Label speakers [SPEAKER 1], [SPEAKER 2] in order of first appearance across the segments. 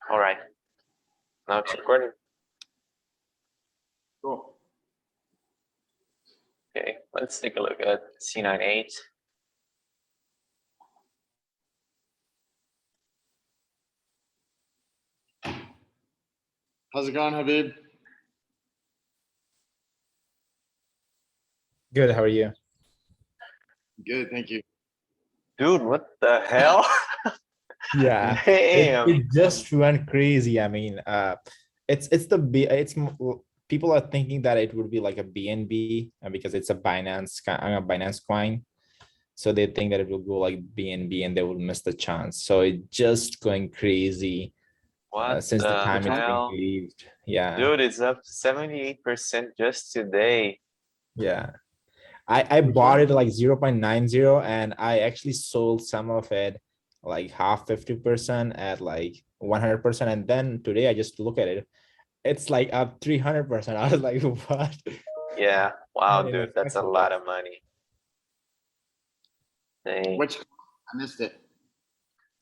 [SPEAKER 1] All right. Now it's recording.
[SPEAKER 2] Cool.
[SPEAKER 1] Okay, let's take a look at C98.
[SPEAKER 2] How's it going, Habib?
[SPEAKER 3] Good, how are you?
[SPEAKER 2] Good, thank you.
[SPEAKER 1] Dude, what the hell?
[SPEAKER 3] Yeah,
[SPEAKER 1] Damn.
[SPEAKER 3] it just went crazy. I mean, it's the B. People are thinking that it would be like a BNB because it's a Binance coin, so they think that it will go like BNB and they will miss the chance. So it just going crazy
[SPEAKER 1] What
[SPEAKER 3] since the
[SPEAKER 1] the
[SPEAKER 3] time it's being
[SPEAKER 1] hell?
[SPEAKER 3] released. Yeah,
[SPEAKER 1] Dude, it's up 78% just today.
[SPEAKER 3] yeah. I bought it like 0.90 and I actually sold some of it like half 50% at like 100%. And then today I just look at it, it's like up 300%. I was like, what?
[SPEAKER 1] Yeah.
[SPEAKER 3] I
[SPEAKER 1] Wow,
[SPEAKER 3] didn't
[SPEAKER 1] dude, that's a
[SPEAKER 3] expect
[SPEAKER 1] lot
[SPEAKER 3] that.
[SPEAKER 1] of money. Dang.
[SPEAKER 2] Which I missed it.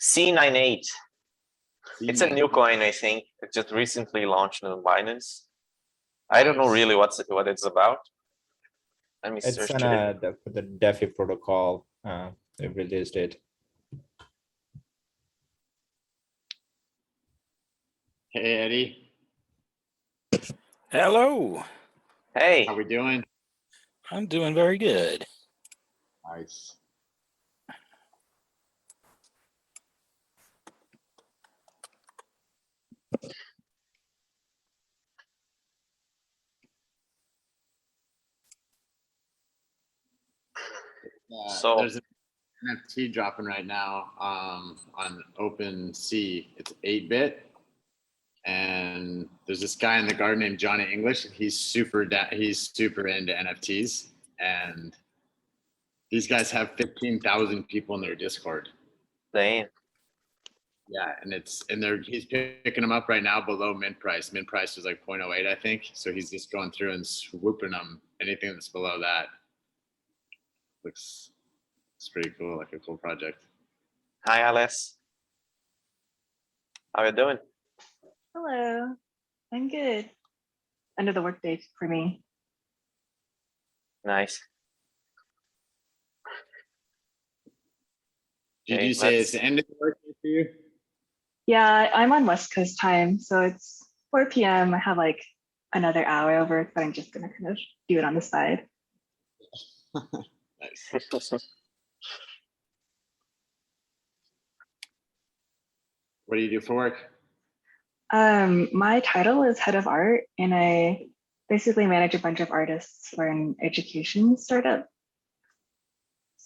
[SPEAKER 1] C98. It's a
[SPEAKER 2] C9.
[SPEAKER 1] new coin, I think. It just recently launched on Binance. I don't know really what it's about. Let me
[SPEAKER 3] It's
[SPEAKER 1] search
[SPEAKER 3] an
[SPEAKER 1] it.
[SPEAKER 3] the DeFi protocol. They released it.
[SPEAKER 2] Hey, Eddie.
[SPEAKER 4] Hello.
[SPEAKER 1] Hey,
[SPEAKER 2] How we doing?
[SPEAKER 4] I'm doing very good.
[SPEAKER 2] Nice.
[SPEAKER 1] so
[SPEAKER 2] There's an NFT dropping right now on OpenSea. It's 8-bit. And there's this guy in the garden named Johnny English. He's super into NFTs. And these guys have 15,000 people in their Discord.
[SPEAKER 1] dang.
[SPEAKER 2] Yeah, and he's picking them up right now below mint price. Mint price was like 0.08, I think. So he's just going through and swooping them. Anything that's below that looks it's pretty cool, like a cool project.
[SPEAKER 1] Hi, Alice. How you doing?
[SPEAKER 5] Hello, I'm good. End of the workday for me.
[SPEAKER 1] Nice.
[SPEAKER 2] Did
[SPEAKER 1] Okay,
[SPEAKER 2] you say
[SPEAKER 1] let's-
[SPEAKER 2] it's the end of the workday for you?
[SPEAKER 5] Yeah, I'm on West Coast time, so it's 4 p.m. I have like another hour of work, but I'm just gonna kind of do it on the side.
[SPEAKER 2] Nice. What do you do for work?
[SPEAKER 5] My title is head of art, and I basically manage a bunch of artists for an education startup.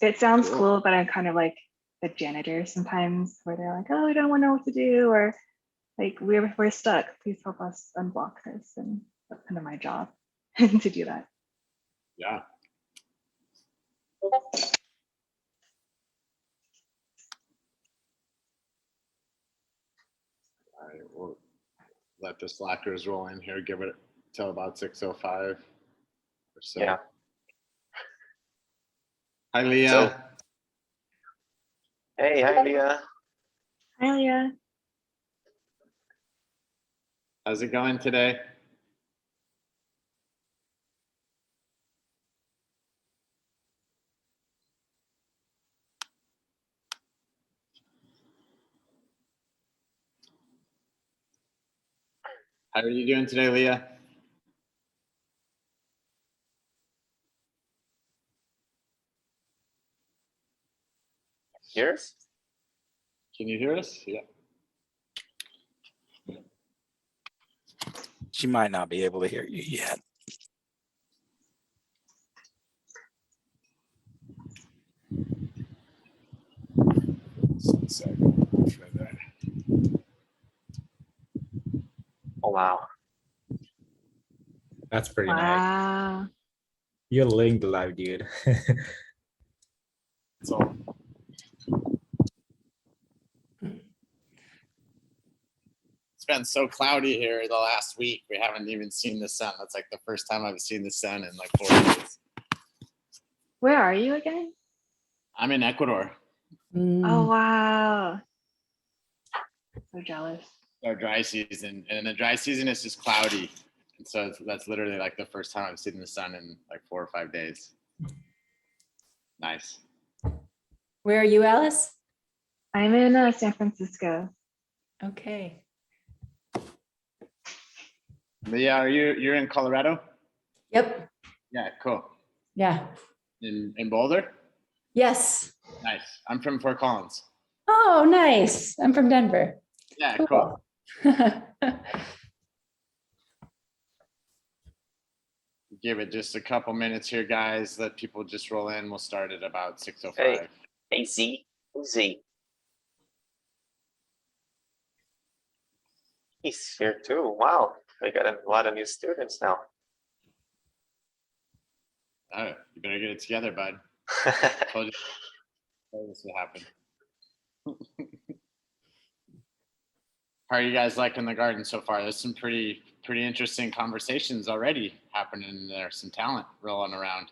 [SPEAKER 5] It sounds cool, but I'm kind of like the janitor sometimes, where they're like, "Oh, we don't know what to do," or like we're stuck. Please help us unblock this, and that's kind of my job to do that.
[SPEAKER 2] Yeah. All right, we'll let the slackers roll in here. Give it till about 6:05 or so.
[SPEAKER 1] Yeah.
[SPEAKER 2] Hi, Leah.
[SPEAKER 1] So- Hey, hi, Leah.
[SPEAKER 5] Hi, Leah.
[SPEAKER 2] How's it going today? How are you doing today, Leah?
[SPEAKER 1] Yours?
[SPEAKER 2] Can you hear us? Yeah.
[SPEAKER 4] She might not be able to hear you yet.
[SPEAKER 1] Oh, wow.
[SPEAKER 3] That's pretty nice.
[SPEAKER 5] Wow.
[SPEAKER 3] You're linked live, dude.
[SPEAKER 2] So it's been so cloudy here the last week. We haven't even seen the sun. That's like the first time I've seen the sun in like 4 days.
[SPEAKER 5] Where are you again?
[SPEAKER 2] I'm in Ecuador.
[SPEAKER 5] Oh, wow. So jealous.
[SPEAKER 2] our dry season, and in the dry season it's just cloudy, and so that's literally like the first time I've seen the sun in like 4 or 5 days. Nice.
[SPEAKER 6] Where are you, Alice?
[SPEAKER 5] I'm in San Francisco.
[SPEAKER 6] Okay.
[SPEAKER 2] But yeah, you're in Colorado?
[SPEAKER 6] Yep.
[SPEAKER 2] Yeah, cool.
[SPEAKER 6] Yeah.
[SPEAKER 2] In Boulder?
[SPEAKER 6] Yes.
[SPEAKER 2] Nice. I'm from Fort Collins.
[SPEAKER 6] Oh, nice. I'm from Denver.
[SPEAKER 2] Yeah,
[SPEAKER 6] Cool.
[SPEAKER 2] cool. Give it just a couple minutes here, guys. Let people just roll in. We'll start at about 6:05.
[SPEAKER 1] Hey, Z. Who's Z? He's here too. Wow. We got a lot of new students now.
[SPEAKER 2] All right, you better get it together, bud. Told you this would happen. How are you guys liking the garden so far? There's some pretty interesting conversations already happening there. Some talent rolling around.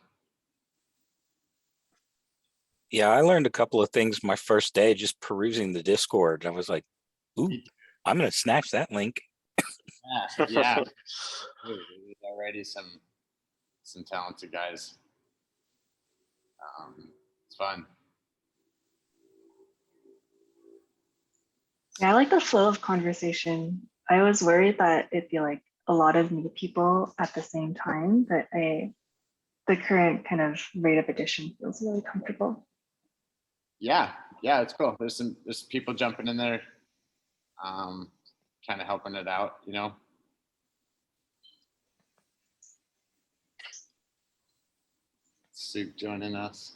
[SPEAKER 4] Yeah, I learned a couple of things my first day just perusing the Discord. I was like, ooh, I'm gonna snatch that link.
[SPEAKER 2] Yeah. There's already some talented guys. It's fun.
[SPEAKER 5] Yeah, I like the flow of conversation. I was worried that it'd be like a lot of new people at the same time, but the current kind of rate of addition feels really comfortable.
[SPEAKER 2] Yeah, it's cool. There's people jumping in there, kind of helping it out, you know. Soup joining us.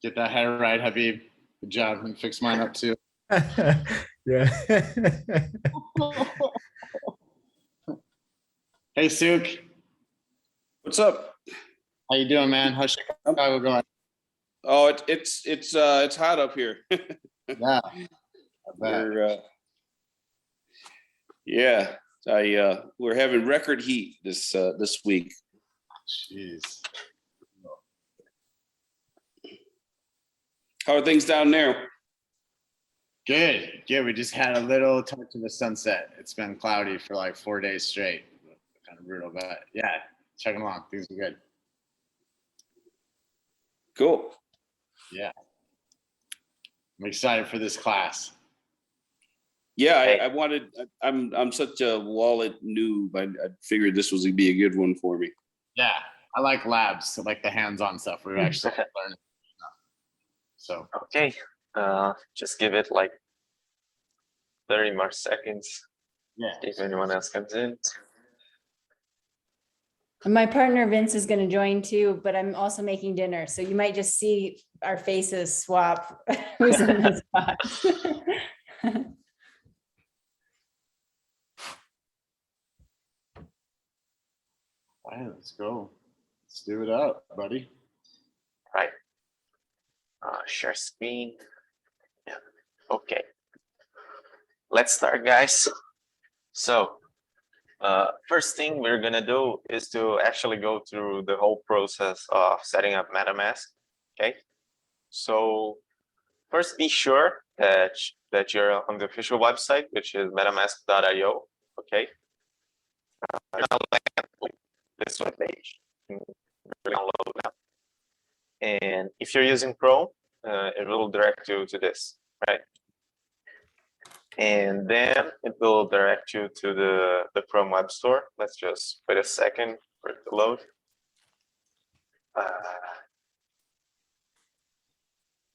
[SPEAKER 2] Get that hair right, Habib. Good job, and fix mine up too.
[SPEAKER 3] Yeah.
[SPEAKER 2] Hey, Souk.
[SPEAKER 7] What's up?
[SPEAKER 2] How you doing, man? How's Chicago going?
[SPEAKER 7] Oh, it's hot up here.
[SPEAKER 2] Yeah. I bet.
[SPEAKER 7] We're having record heat this week.
[SPEAKER 2] Jeez.
[SPEAKER 7] How are things down there?
[SPEAKER 2] Good. We just had a little touch of the sunset. It's been cloudy for like 4 days straight. Kind of brutal, but yeah, chugging along. Things are good.
[SPEAKER 7] Cool.
[SPEAKER 2] Yeah. I'm excited for this class.
[SPEAKER 7] Yeah,
[SPEAKER 1] Hey.
[SPEAKER 7] I wanted. I'm such a wallet noob. I figured this was gonna be a good one for me.
[SPEAKER 2] Yeah. I like labs. I like the hands-on stuff. We're actually learning. So
[SPEAKER 1] Okay. Just give it like 30 more seconds.
[SPEAKER 2] yeah.
[SPEAKER 1] If anyone else comes in.
[SPEAKER 6] And my partner Vince is going to join too, but I'm also making dinner. So you might just see our faces swap. Who's in this box?
[SPEAKER 2] All right, let's go. Let's do it up, buddy.
[SPEAKER 1] Right. Share screen. Yeah. Okay. Let's start, guys. So, first thing we're gonna do is to actually go through the whole process of setting up MetaMask. Okay. So, first, be sure that you're on the official website, which is metamask.io. Okay. This web page. Download now. And if you're using Chrome, it will direct you to this, right? And then it will direct you to the Chrome Web Store. Let's just wait a second for it to load.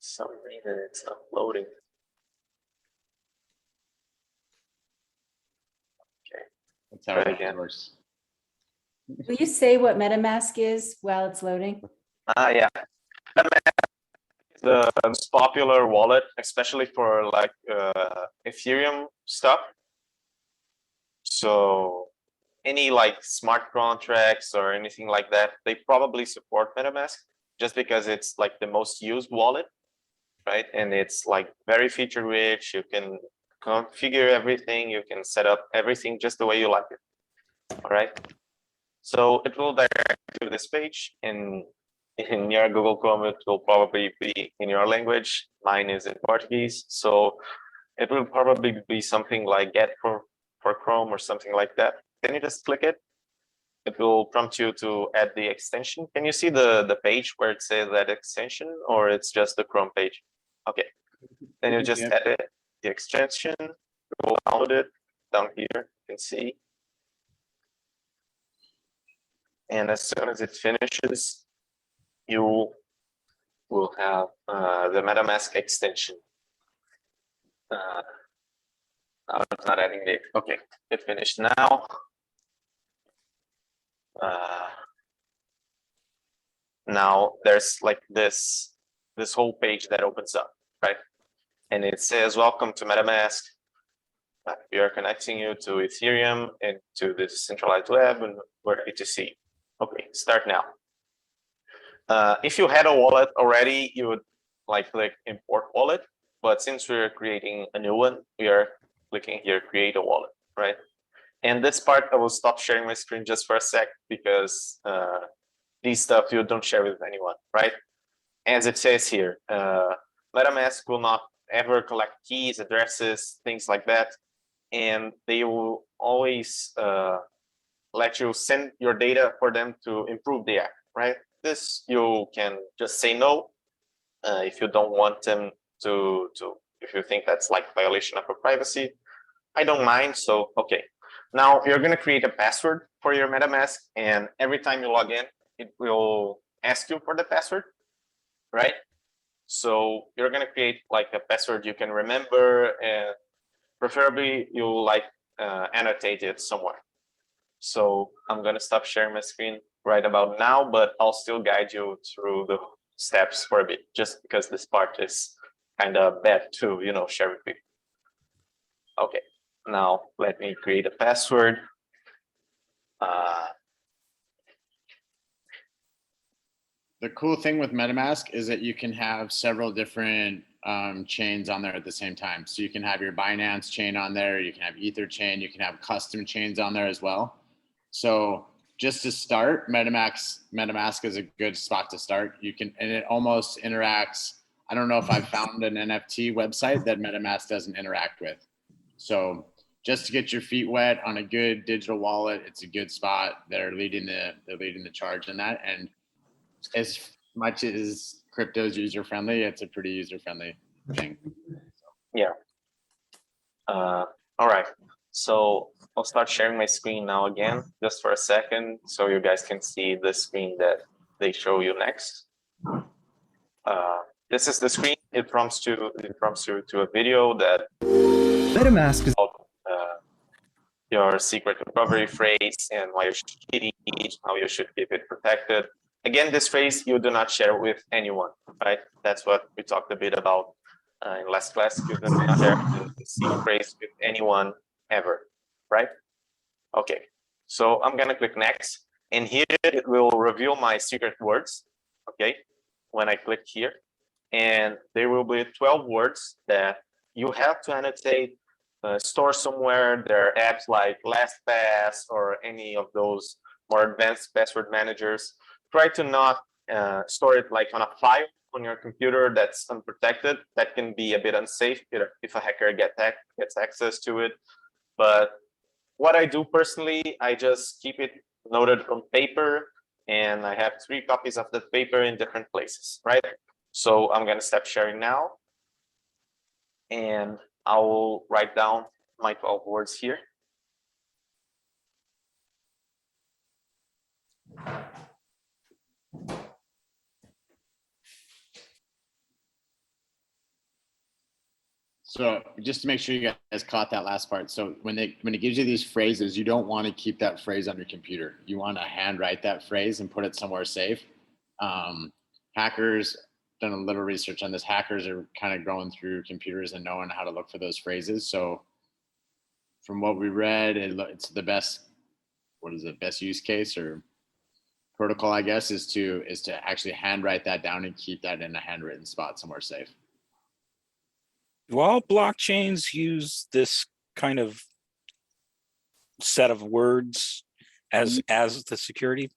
[SPEAKER 1] Some reason it's not loading. Okay.
[SPEAKER 2] That's how
[SPEAKER 1] Try
[SPEAKER 2] it
[SPEAKER 1] again.
[SPEAKER 2] works.
[SPEAKER 6] Will you say what MetaMask is while it's loading?
[SPEAKER 1] Yeah. The most popular wallet, especially for like Ethereum stuff. So any like smart contracts or anything like that, they probably support MetaMask just because it's like the most used wallet, right? And it's like very feature rich. You can configure everything. You can set up everything just the way you like it. All right. So it will direct you to this page, and in your Google Chrome, it will probably be in your language. Mine is in Portuguese. So it will probably be something like get for Chrome or something like that. Then you just click it. It will prompt you to add the extension. Can you see the page where it says that extension, or it's just the Chrome page? Okay. Then you just add it, the extension, we'll download it down here, you can see. And as soon as it finishes, you will have the MetaMask extension. It's not adding it. Okay, it finished now. Now there's like this whole page that opens up, right? And it says, welcome to MetaMask. We are connecting you to Ethereum and to the decentralized web, and we're B2C. Okay, start now. If you had a wallet already, you would like click import wallet. But since we're creating a new one, we are clicking here, create a wallet, right? And this part, I will stop sharing my screen just for a sec because these stuff you don't share with anyone, right? As it says here, MetaMask will not ever collect keys, addresses, things like that. And they will always let you send your data for them to improve the app, right? This you can just say no if you don't want them to if you think that's like violation of your privacy. I don't mind, so okay. Now you're gonna create a password for your MetaMask, and every time you log in, it will ask you for the password, right? So you're gonna create like a password you can remember, and preferably you'll like annotate it somewhere. So I'm gonna stop sharing my screen right about now, but I'll still guide you through the steps for a bit, just because this part is kind of bad to, you know, share with people. Okay, now let me create a password.
[SPEAKER 2] The cool thing with MetaMask is that you can have several different chains on there at the same time. So you can have your Binance chain on there, you can have Ether chain, you can have custom chains on there as well. So just to start, MetaMask is a good spot to start. You can, and it almost interacts. I don't know if I've found an NFT website that MetaMask doesn't interact with. So just to get your feet wet on a good digital wallet, it's a good spot. They're leading the charge in that. And as much as crypto is user friendly, it's a pretty user friendly thing.
[SPEAKER 1] Yeah. All right. So I'll start sharing my screen now again, just for a second, so you guys can see the screen that they show you next. This is the screen. It prompts you to a video that
[SPEAKER 8] MetaMask is
[SPEAKER 1] your secret recovery phrase and why you should keep it, how you should keep it protected. Again, this phrase you do not share with anyone, right? That's what we talked a bit about in last class. You do not share the secret phrase with anyone ever, right? Okay, so I'm gonna click next, and here it will reveal my secret words, okay? When I click here, and there will be 12 words that you have to annotate, store somewhere. There are apps like LastPass or any of those more advanced password managers. Try to not store it like on a file on your computer that's unprotected. That can be a bit unsafe if a hacker gets access to it. But what I do personally, I just keep it noted on paper, and I have 3 copies of that paper in different places, right? So I'm gonna stop sharing now, and I will write down my 12 words here.
[SPEAKER 2] So just to make sure you guys caught that last part. So when it gives you these phrases, you don't want to keep that phrase on your computer. You want to handwrite that phrase and put it somewhere safe. Hackers, done a little research on this. Hackers are kind of going through computers and knowing how to look for those phrases. So from what we read, it's the best. What is it? Best use case or protocol, I guess, is to actually handwrite that down and keep that in a handwritten spot somewhere safe.
[SPEAKER 4] Do all blockchains use this kind of set of words as the security?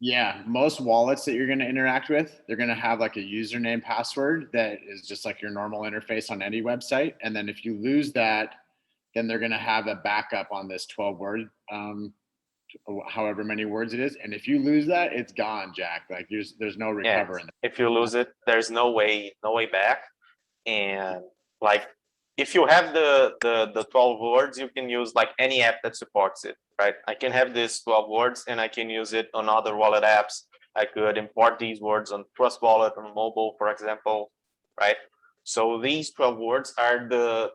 [SPEAKER 2] Yeah, most wallets that you're going to interact with, they're going to have like a username password that is just like your normal interface on any website. And then if you lose that, then they're going to have a backup on this 12 word, however many words it is. And if you lose that, it's gone, Jack. Like there's no recovering.
[SPEAKER 1] If you lose it, there's no way back. And like, if you have the 12 words, you can use like any app that supports it, right? I can have this 12 words and I can use it on other wallet apps. I could import these words on Trust Wallet on mobile, for example, right? So these 12 words are the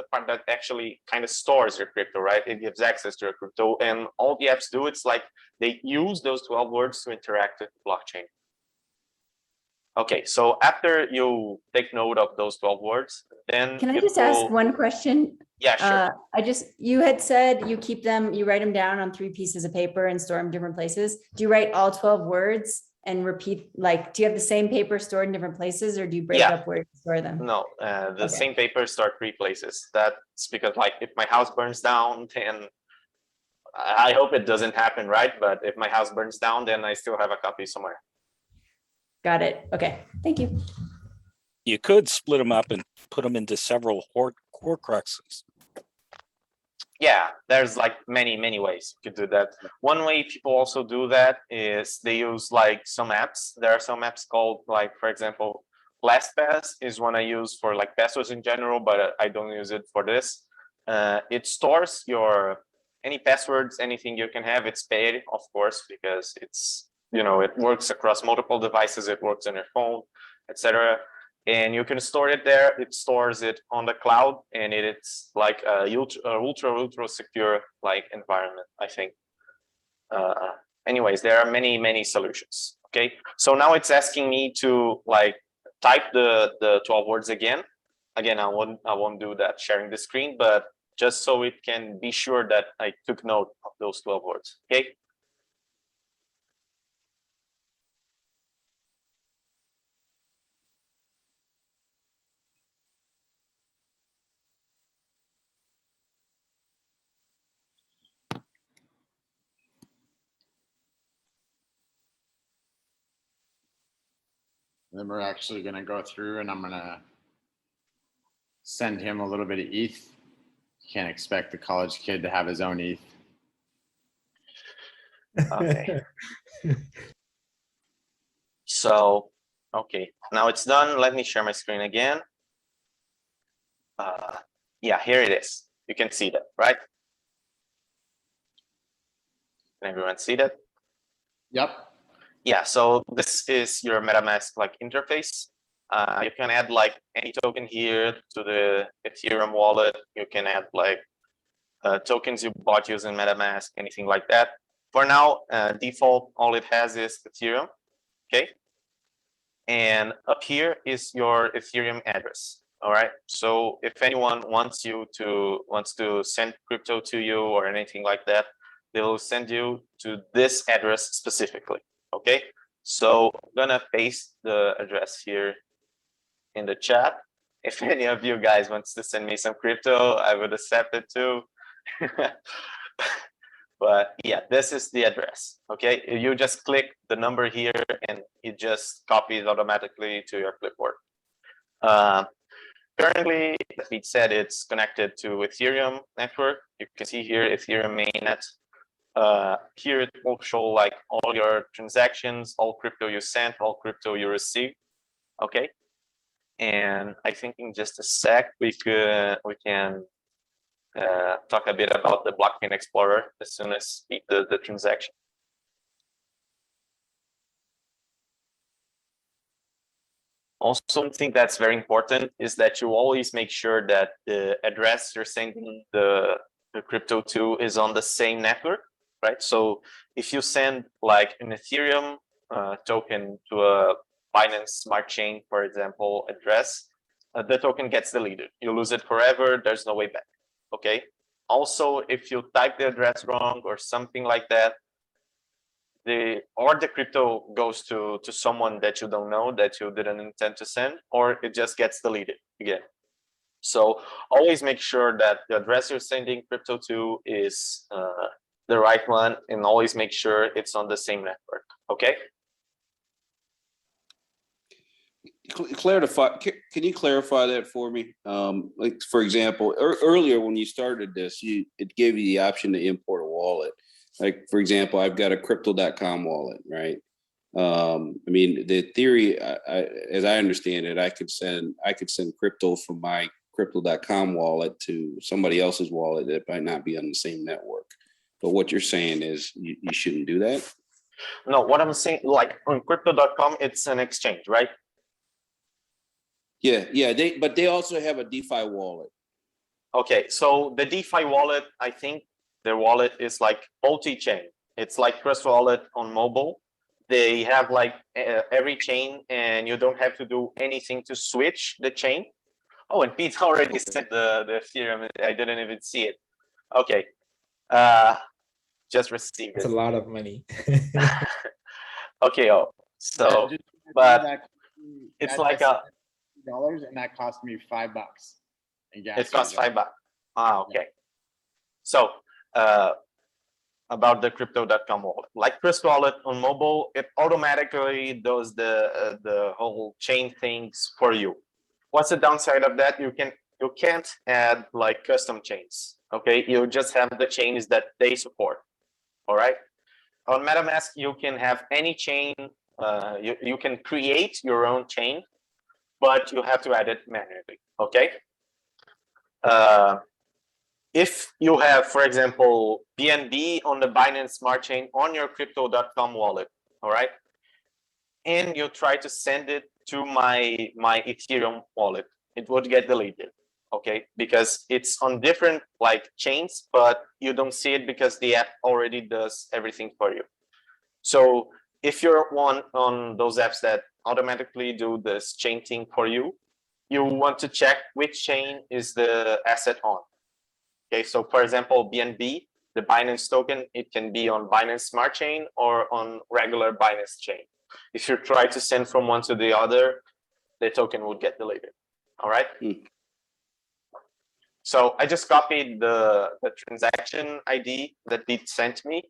[SPEAKER 1] part that actually kind of stores your crypto, right? It gives access to your crypto, and all the apps do, it's like they use those 12 words to interact with the blockchain. Okay, so after you take note of those 12 words, then
[SPEAKER 6] Can I just ask one question?
[SPEAKER 1] Yeah, sure.
[SPEAKER 6] You had said you keep them, you write them down on 3 pieces of paper and store them different places. Do you write all 12 words and repeat, like, do you have the same paper stored in different places, or do you break up where you store them?
[SPEAKER 1] No, the same paper stored 3 places. That's because, like, if my house burns down, then I hope it doesn't happen, right? But if my house burns down, then I still have a copy somewhere.
[SPEAKER 6] Got it. Okay, thank you.
[SPEAKER 4] You could split them up and put them into several Horcruxes.
[SPEAKER 1] Yeah, there's like many ways you could do that. One way people also do that is they use like some apps. There are some apps called, like, for example, LastPass is one I use for like passwords in general, but I don't use it for this. It stores your any passwords, anything you can have. It's paid, of course, because it's, you know, it works across multiple devices. It works on your phone, etc. And you can store it there. It stores it on the cloud, and it's like a ultra secure like environment, I think. Anyways, there are many solutions. Okay, so now it's asking me to like type the 12 words again. Again, I won't do that sharing the screen, but just so it can be sure that I took note of those 12 words. Okay.
[SPEAKER 2] Then we're actually going to go through and I'm going to send him a little bit of ETH. You can't expect the college kid to have his own ETH.
[SPEAKER 1] Okay. So, okay, now it's done. Let me share my screen again. Yeah, here it is. You can see that, right? Can everyone see that?
[SPEAKER 2] Yep.
[SPEAKER 1] Yeah, so this is your MetaMask like interface. You can add like any token here to the Ethereum wallet. You can add like tokens you bought using MetaMask, anything like that. For now, default, all it has is Ethereum, okay? And up here is your Ethereum address. All right. So if anyone wants to send crypto to you or anything like that, they will send you to this address specifically. Okay. So I'm gonna paste the address here in the chat. If any of you guys wants to send me some crypto, I would accept it too. But yeah, this is the address. Okay, you just click the number here and it just copies automatically to your clipboard. Currently, as we said, it's connected to Ethereum network. You can see here Ethereum mainnet. Here it will show like all your transactions, all crypto you sent, all crypto you received. Okay, and I think in just a sec we can talk a bit about the blockchain explorer as soon as the transaction. Also, one thing that's very important is that you always make sure that the address you're sending the crypto to is on the same network, right? So if you send like an Ethereum token to a Binance Smart Chain, for example, address, the token gets deleted. You lose it forever. There's no way back. Okay. Also, if you type the address wrong or something like that, the crypto goes to someone that you don't know, that you didn't intend to send, or it just gets deleted again. So always make sure that the address you're sending crypto to is the right one, and always make sure it's on the same network. Okay.
[SPEAKER 7] Clarify. Can you clarify that for me? Like for example, earlier when you started this, it gave you the option to import a wallet. Like for example, I've got a crypto.com wallet, right? I mean, the theory, as I understand it, I could send crypto from my crypto.com wallet to somebody else's wallet that might not be on the same network. But what you're saying is you shouldn't do that.
[SPEAKER 1] No, what I'm saying, like on crypto.com, it's an exchange, right?
[SPEAKER 7] Yeah. But they also have a DeFi wallet.
[SPEAKER 1] Okay, so the DeFi wallet, I think their wallet is like multi-chain. It's like Trust Wallet on mobile. They have like every chain, and you don't have to do anything to switch the chain. Oh, and Pete already said the Ethereum. I didn't even see it. Okay, just received
[SPEAKER 3] It's a
[SPEAKER 1] it.
[SPEAKER 3] lot of money.
[SPEAKER 1] Okay, so
[SPEAKER 2] Yeah,
[SPEAKER 1] but it's like
[SPEAKER 2] $dollars, and that cost me $5 in gas.
[SPEAKER 1] it costs
[SPEAKER 2] fees.
[SPEAKER 1] $5. Okay. So about the crypto.com wallet, like Trust Wallet on mobile, it automatically does the whole chain things for you. What's the downside of that? You can't add like custom chains. Okay, you just have the chains that they support. All right. On MetaMask, you can have any chain. You can create your own chain, but you have to add it manually. Okay. If you have, for example, BNB on the Binance Smart Chain on your crypto.com wallet, all right, and you try to send it to my Ethereum wallet, it would get deleted, okay, because it's on different like chains, but you don't see it because the app already does everything for you. So if you're one on those apps that automatically do this chain thing for you, you want to check which chain is the asset on. Okay, so for example, BNB, the Binance token, it can be on Binance Smart Chain or on regular Binance chain. If you try to send from one to the other, the token would get deleted. All right. So I just copied the transaction ID that Pete sent me.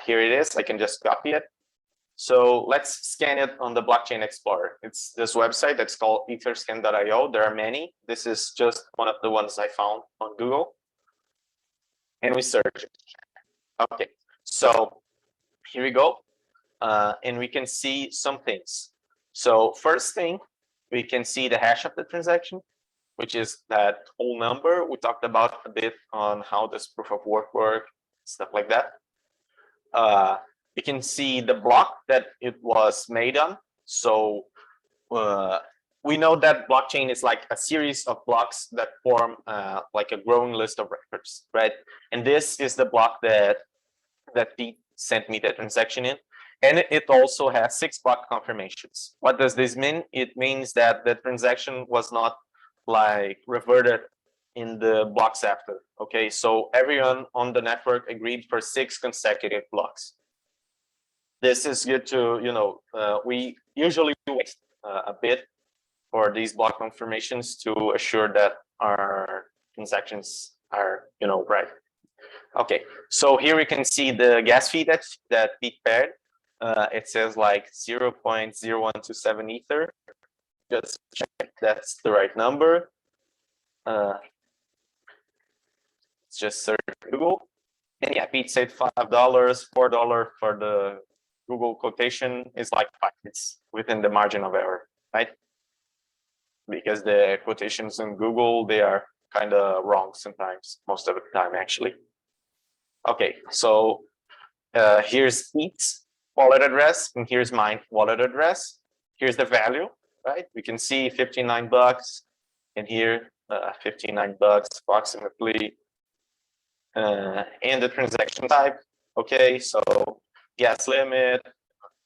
[SPEAKER 1] Here it is. I can just copy it. So let's scan it on the Blockchain Explorer. It's this website that's called etherscan.io. There are many. This is just one of the ones I found on Google. And we search it. Okay, so here we go. And we can see some things. So first thing, we can see the hash of the transaction, which is that whole number. We talked about a bit on how this proof of work works, stuff like that. You can see the block that it was made on. So we know that blockchain is like a series of blocks that form like a growing list of records, right? And this is the block that Pete sent me the transaction in. And it also has 6 block confirmations. What does this mean? It means that the transaction was not like reverted in the blocks after. Okay, so everyone on the network agreed for 6 consecutive blocks. This is good to, we usually wait a bit for these block confirmations to assure that our transactions are, right. Okay, so here we can see the gas fee that Pete paired. It says like 0.0127 Ether. Just check that's the right number. It's just search Google. And yeah, Pete said $5, $4 for the Google quotation is like 5. It's within the margin of error, right? Because the quotations in Google, they are kind of wrong sometimes, most of the time actually. Okay, so here's Pete's wallet address, and here's my wallet address. Here's the value, right? We can see $59, and here $59 approximately, and the transaction type. Okay, so gas limit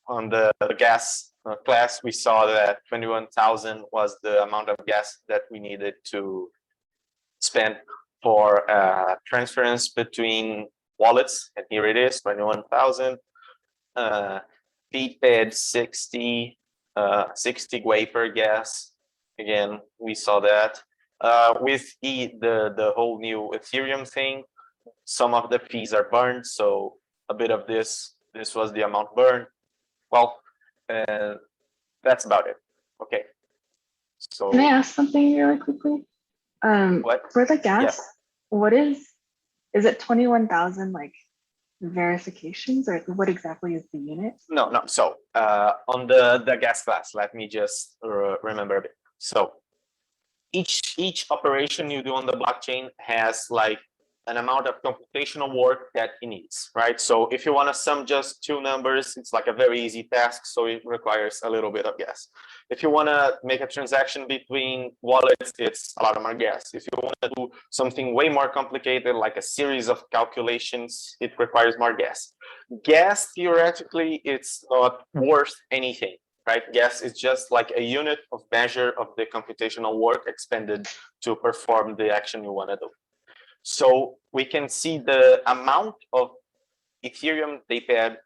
[SPEAKER 1] on the gas class, we saw that 21,000 was the amount of gas that we needed to spend for transference between wallets, and here it is, 21,000. Pete paid 60 Gwei per gas. Again, we saw that with the whole new Ethereum thing. some of the fees are burned, so a bit of this was the amount burned. Well, that's about it. Okay. So
[SPEAKER 5] Can I ask something really quickly?
[SPEAKER 1] What?
[SPEAKER 5] For the gas, what is it 21,000 like verifications, or what exactly is the unit?
[SPEAKER 1] No. So on the gas class, let me just remember a bit. So each operation you do on the blockchain has like an amount of computational work that it needs, right? So if you want to sum just two numbers, it's like a very easy task, so it requires a little bit of gas. If you want to make a transaction between wallets, it's a lot more gas. If you want to do something way more complicated, like a series of calculations, it requires more gas. Gas, theoretically, it's not worth anything, right? Gas is just like a unit of measure of the computational work expended to perform the action you want to do. So we can see the amount of Ethereum they paid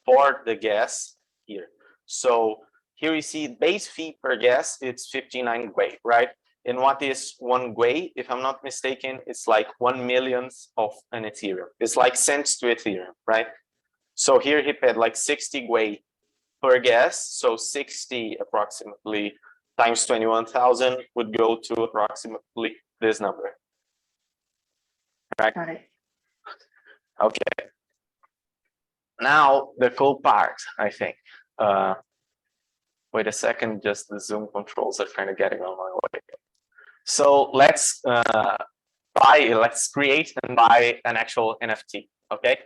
[SPEAKER 1] for the gas here. So here we see base fee per gas, it's 59 Gwei, right? And what is 1 Gwei? If I'm not mistaken, it's like 1 millionth of an Ethereum. It's like cents to Ethereum, right? So here he paid like 60 Gwei per gas. So 60 approximately times 21,000 would go to approximately this number. Right.
[SPEAKER 5] Got it.
[SPEAKER 1] Okay. Now the cool part, I think. Wait a second, just the Zoom controls are kind of getting on my way. So let's create and buy an actual NFT. Okay.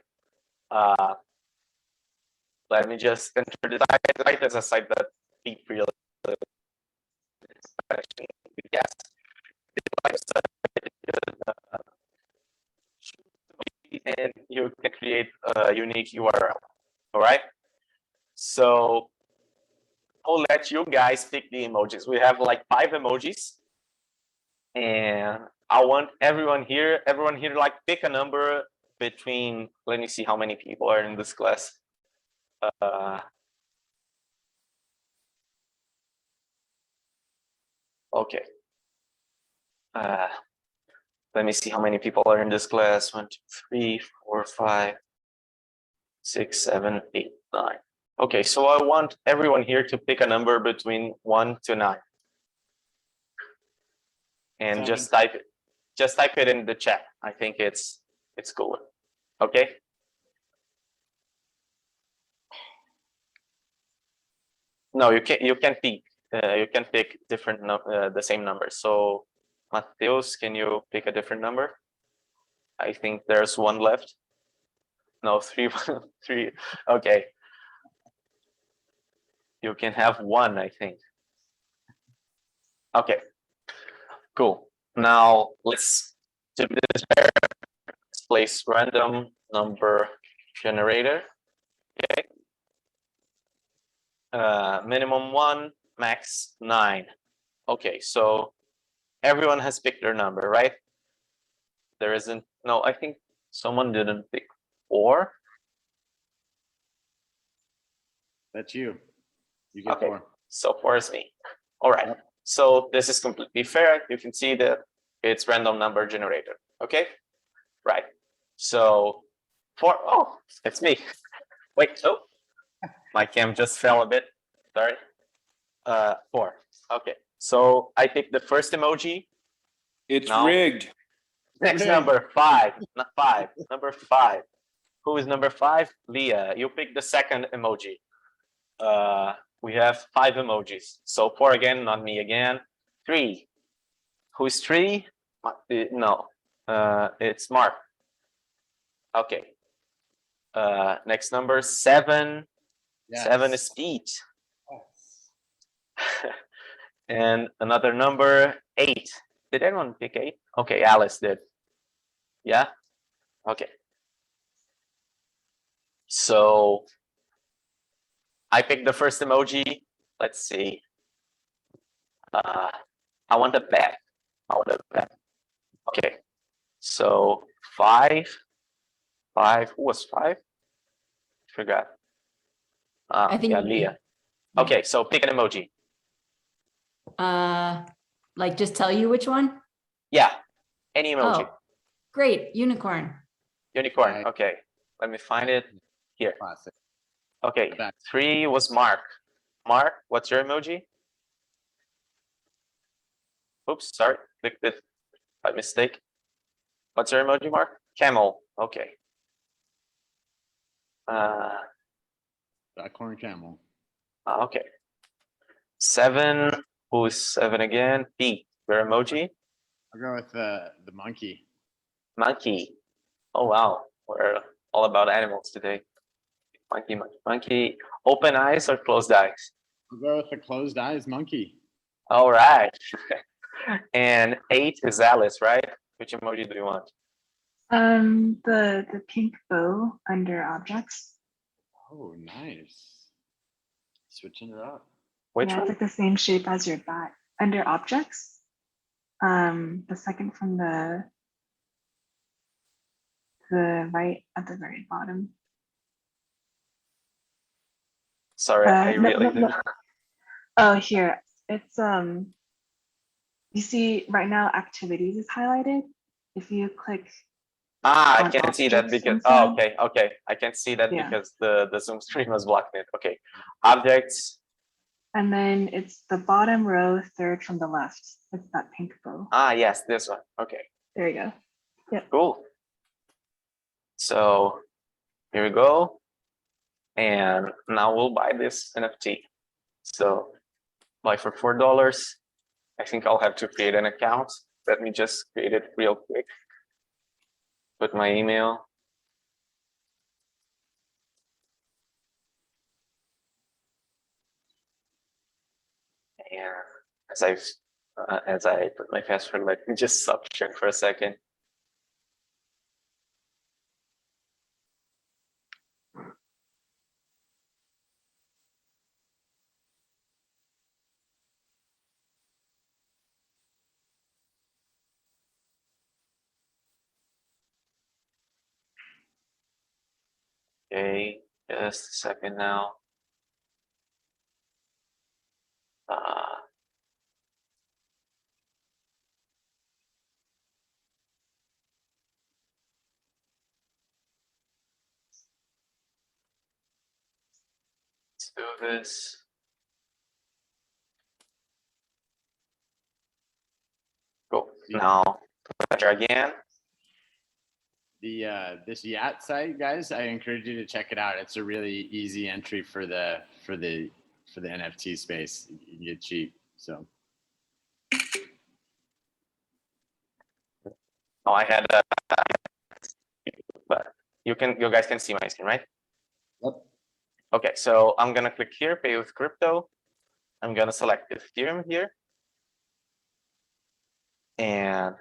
[SPEAKER 1] Let me just enter the site as a site that people really yes. And you can create a unique URL. All right. So I'll let you guys pick the emojis. We have like 5 emojis. And I want everyone here like pick a number between, let me see how many people are in this class. Okay. Let me see how many people are in this class. 1, 2, 3, 4, 5, 6, 7, 8, 9. Okay, so I want everyone here to pick a number between 1 to 9. And
[SPEAKER 2] 7.
[SPEAKER 1] just type it. Just type it in the chat. I think it's cooler. Okay. No, you can pick. You can pick different the same numbers. So Mateus, can you pick a different number? I think there's one left. No, 3, 3. Okay. You can have 1, I think. Okay. Cool. Now let's do this. Let's place random number generator. Okay. Minimum 1, max 9. Okay, so everyone has picked their number, right? There isn't, no, I think someone didn't pick 4.
[SPEAKER 2] That's you. You get
[SPEAKER 1] Okay.
[SPEAKER 2] 4.
[SPEAKER 1] So 4 is me. All right. So this is completely fair. You can see that it's random number generator. Okay. Right. So 4. Oh, it's me. Wait. Oh, my cam just fell a bit. Sorry. 4. Okay. So I picked the first emoji.
[SPEAKER 7] It's
[SPEAKER 1] No.
[SPEAKER 7] rigged.
[SPEAKER 1] Next number 5. Not 5. Number 5. Who is number 5? Leah. You pick the second emoji. We have 5 emojis. So 4 again, not me again. 3. Who's 3? No. It's Mark. Okay. Next number 7.
[SPEAKER 2] Yes.
[SPEAKER 1] 7 is Pete. And another number 8. Did anyone pick 8? Okay, Alice did. Yeah? Okay. So I picked the first emoji. Let's see. I want a bat. Okay. So 5. 5. Who was 5? Forgot.
[SPEAKER 6] I think
[SPEAKER 1] Yeah, Leah. Okay, so pick an emoji.
[SPEAKER 6] Like just tell you which one?
[SPEAKER 1] Yeah, any emoji.
[SPEAKER 6] Oh, great, unicorn.
[SPEAKER 1] Unicorn.
[SPEAKER 2] Right.
[SPEAKER 1] Okay, let me find it here.
[SPEAKER 2] Classic.
[SPEAKER 1] Okay,
[SPEAKER 2] Back.
[SPEAKER 1] 3 was Mark. Mark, what's your emoji? Oops, sorry, clicked it by mistake. What's your emoji, Mark? Camel. Okay.
[SPEAKER 2] Corn camel.
[SPEAKER 1] Okay. 7. Who is 7 again? P. Your emoji?
[SPEAKER 2] I'll go with the monkey.
[SPEAKER 1] Monkey. Oh wow, we're all about animals today. Monkey, monkey, monkey. Open eyes or closed eyes?
[SPEAKER 2] I'll go with the closed eyes monkey.
[SPEAKER 1] All right. And 8 is Alice, right? Which emoji do you want?
[SPEAKER 5] The pink bow under objects.
[SPEAKER 2] Oh, nice. Switching it up.
[SPEAKER 1] Which
[SPEAKER 5] Yeah,
[SPEAKER 1] one?
[SPEAKER 5] it's like the same shape as your bat. Under objects. The second from the right at the very bottom.
[SPEAKER 1] Sorry, I
[SPEAKER 5] No,
[SPEAKER 1] really
[SPEAKER 5] no, no.
[SPEAKER 1] didn't.
[SPEAKER 5] Oh, here. It's you see right now activities is highlighted. If you click
[SPEAKER 1] I
[SPEAKER 5] on
[SPEAKER 1] can't see that
[SPEAKER 5] objects
[SPEAKER 1] because
[SPEAKER 5] instead.
[SPEAKER 1] okay. I can see that
[SPEAKER 5] Yeah.
[SPEAKER 1] because the Zoom screen was blocking it. Okay. Objects.
[SPEAKER 5] And then it's the bottom row, third from the left. It's that pink bow.
[SPEAKER 1] Yes, this one. Okay.
[SPEAKER 5] There you go.
[SPEAKER 1] Cool. So here we go. And now we'll buy this NFT. So buy for $4. I think I'll have to create an account. Let me just create it real quick. Put my email. And as I put my password, let me just stop sharing for a second. Okay, just a second now. Let's do this. Cool. Now, try again.
[SPEAKER 2] This Yacht site, guys, I encourage you to check it out. It's a really easy entry for the NFT space. You can get cheap. So
[SPEAKER 1] Oh, I had but you guys can see my screen, right?
[SPEAKER 2] Yep.
[SPEAKER 1] Okay, so I'm gonna click here, pay with crypto. I'm gonna select Ethereum here. And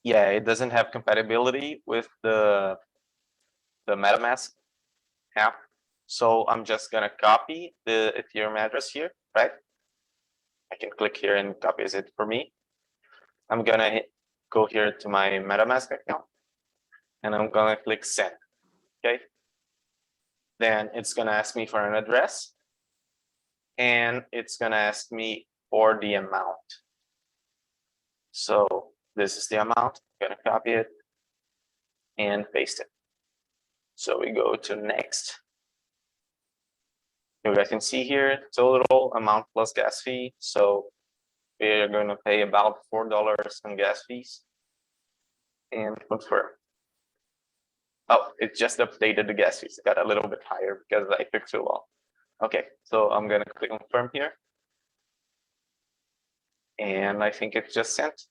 [SPEAKER 1] yeah, it doesn't have compatibility with the Metamask app. So I'm just gonna copy the Ethereum address here, right? I can click here and copy it for me. I'm gonna go here to my Metamask account and I'm gonna click send, okay? Then it's gonna ask me for an address and it's gonna ask me for the amount. So this is the amount, I'm gonna copy it and paste it. So we go to next. You guys can see here, total amount plus gas fee. So we're going to pay about $4 on gas fees and confirm. Oh, it just updated the gas fees. It got a little bit higher because I took too long. Okay, so I'm going to click confirm here. And I think it's just sent.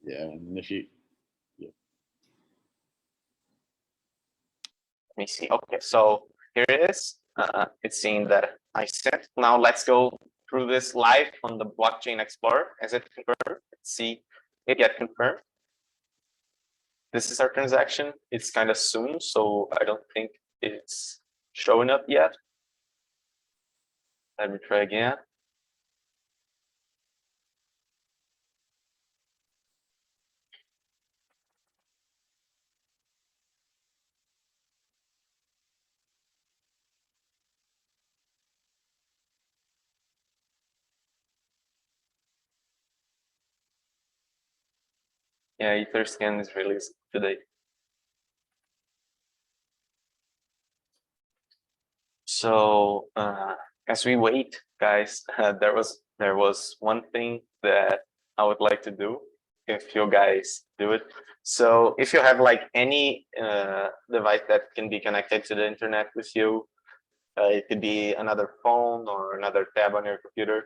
[SPEAKER 2] yeah, and if you
[SPEAKER 1] Let me see. Okay, so here it is. It's saying that I sent. Now let's go through this live on the blockchain explorer. Is it confirmed? Let's see it get confirmed. This is our transaction. It's kind of soon, so I don't think it's showing up yet. Let me try again. Yeah, Etherscan is released today. So as we wait, guys, there was one thing that I would like to do if you guys do it. So if you have like any device that can be connected to the internet with you, it could be another phone or another tab on your computer.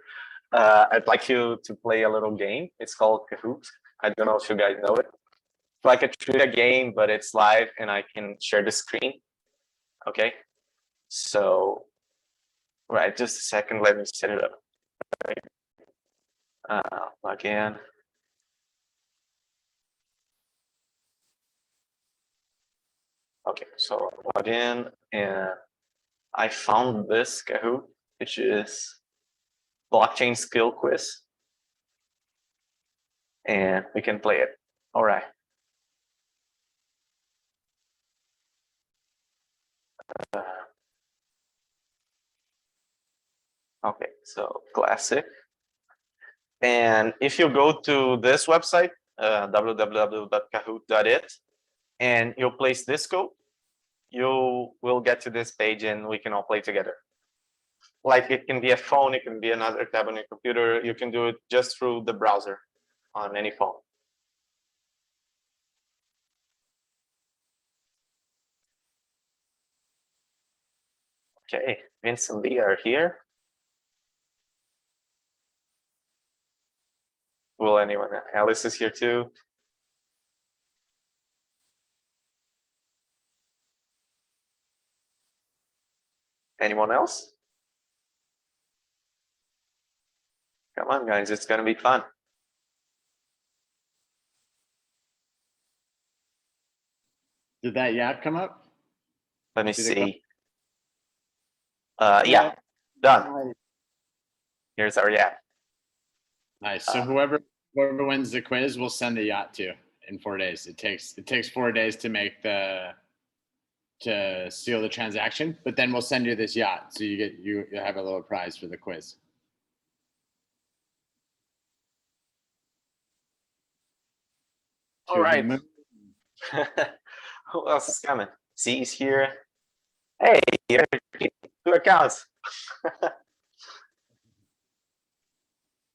[SPEAKER 1] I'd like you to play a little game. It's called Kahoot. I don't know if you guys know it. It's like a trivia game, but it's live and I can share the screen. Okay. So, right, just a second. Let me set it up. Log in. Okay, so log in and I found this Kahoot, which is blockchain skill quiz. And we can play it. All right. Okay, so classic. And if you go to this website, www.kahoot.it, and you place this code, you will get to this page and we can all play together. Like it can be a phone, it can be another tab on your computer. You can do it just through the browser on any phone. Okay, Vince and Lee are here. Will anyone? Alice is here too. Anyone else? Come on, guys, it's gonna be fun.
[SPEAKER 2] Did that yacht come up?
[SPEAKER 1] Let me
[SPEAKER 2] Did it go-
[SPEAKER 1] see. Yeah, done. Here's our yacht.
[SPEAKER 2] Nice. So whoever wins the quiz, we'll send the yacht to in 4 days. It takes 4 days to make to seal the transaction, but then we'll send you this yacht, so you have a little prize for the quiz.
[SPEAKER 1] All right. Who else is coming? C's here. Hey, you're 2 accounts.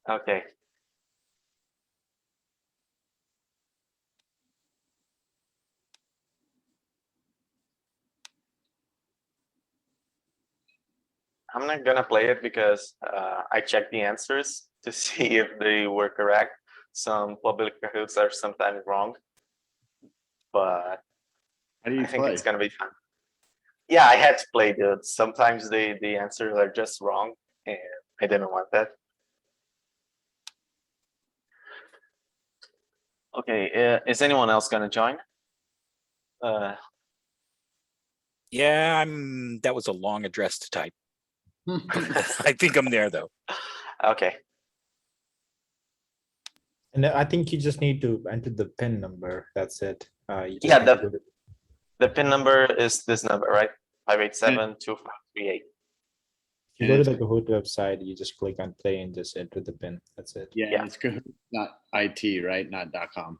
[SPEAKER 1] Okay. I'm not gonna play it because I checked the answers to see if they were correct. Some public Kahoots are sometimes wrong, but
[SPEAKER 2] How do you
[SPEAKER 1] I think
[SPEAKER 2] play?
[SPEAKER 1] it's gonna be fun. Yeah, I had to play, dude. Sometimes the answers are just wrong, and I didn't want that. Okay, is anyone else gonna join?
[SPEAKER 4] Yeah, that was a long address to type. I think I'm there though.
[SPEAKER 1] Okay.
[SPEAKER 3] And I think you just need to enter the PIN number. That's it. You just
[SPEAKER 1] Yeah,
[SPEAKER 3] need to go to-
[SPEAKER 1] the PIN number is this number, right? 587-2538.
[SPEAKER 3] If you go to the Kahoot website, you just click on play and just enter the PIN. That's it.
[SPEAKER 2] Yeah,
[SPEAKER 1] Yeah.
[SPEAKER 2] it's good. Not IT, right? Not .com.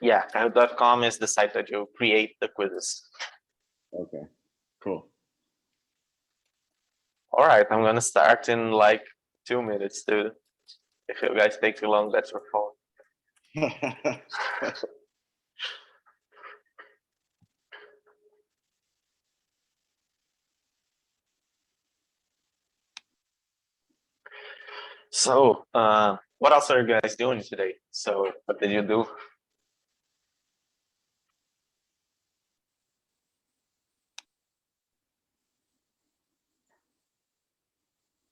[SPEAKER 1] Yeah, Kahoot.com is the site that you create the quizzes.
[SPEAKER 2] Okay, cool.
[SPEAKER 1] All right, I'm gonna start in like 2 minutes, dude. If you guys take too long, that's your fault. So, what else are you guys doing today? So, what did you do?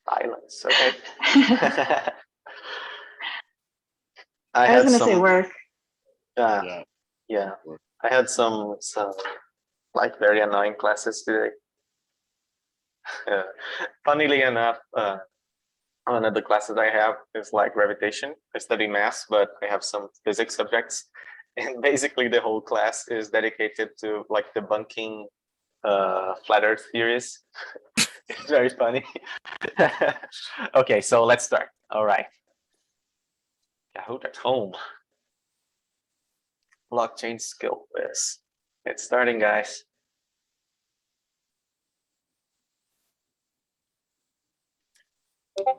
[SPEAKER 1] Silence, okay.
[SPEAKER 5] I was gonna say work.
[SPEAKER 1] Yeah, yeah. I had some like very annoying classes today. Funnily enough, one of the classes I have is like gravitation. I study math, but I have some physics subjects, and basically the whole class is dedicated to like debunking flat Earth theories. It's very funny. Okay, so let's start. All right. Kahoot at home. Blockchain skill quiz. It's starting, guys.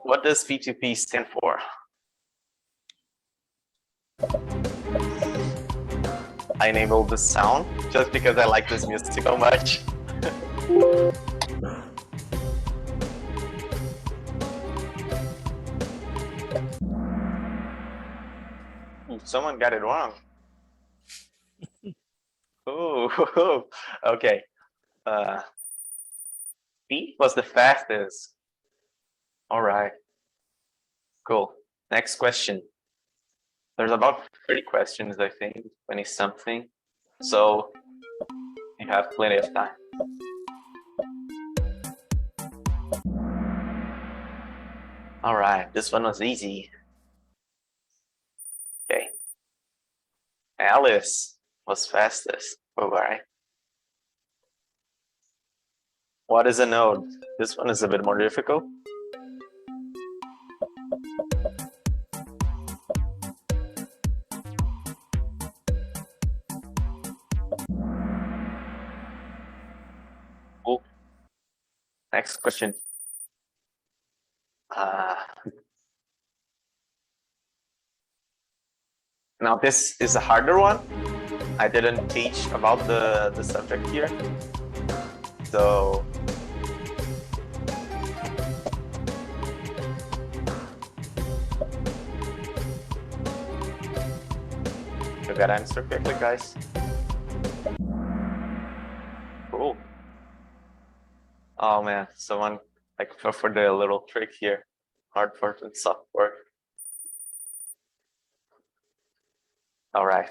[SPEAKER 1] What does V2P stand for? I enabled the sound just because I like this music so much. Someone got it wrong. Oh, okay. P was the fastest. All right. Cool. Next question. There's about 30 questions, I think, 20 something. So you have plenty of time. All right, this one was easy. Okay. Alice was fastest. All right. What is a node? This one is a bit more difficult. Cool. Next question. Now this is a harder one. I didn't teach about the subject here. So you gotta answer quickly, guys. Cool. Oh man, someone like for the little trick here. Hard work and soft work. All right.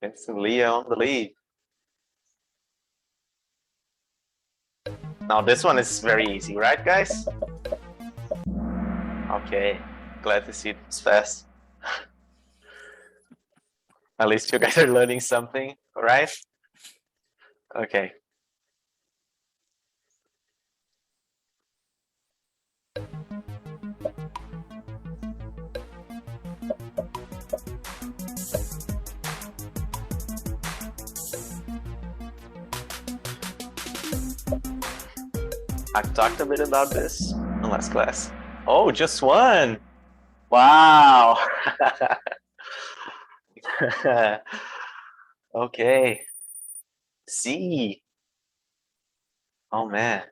[SPEAKER 1] Vincent Leah on the lead. Now this one is very easy, right, guys? Okay, glad to see it's fast. At least you guys are learning something, all right? Okay. I talked a bit about this in last class. Oh, just one. Wow. Okay. C. Oh man,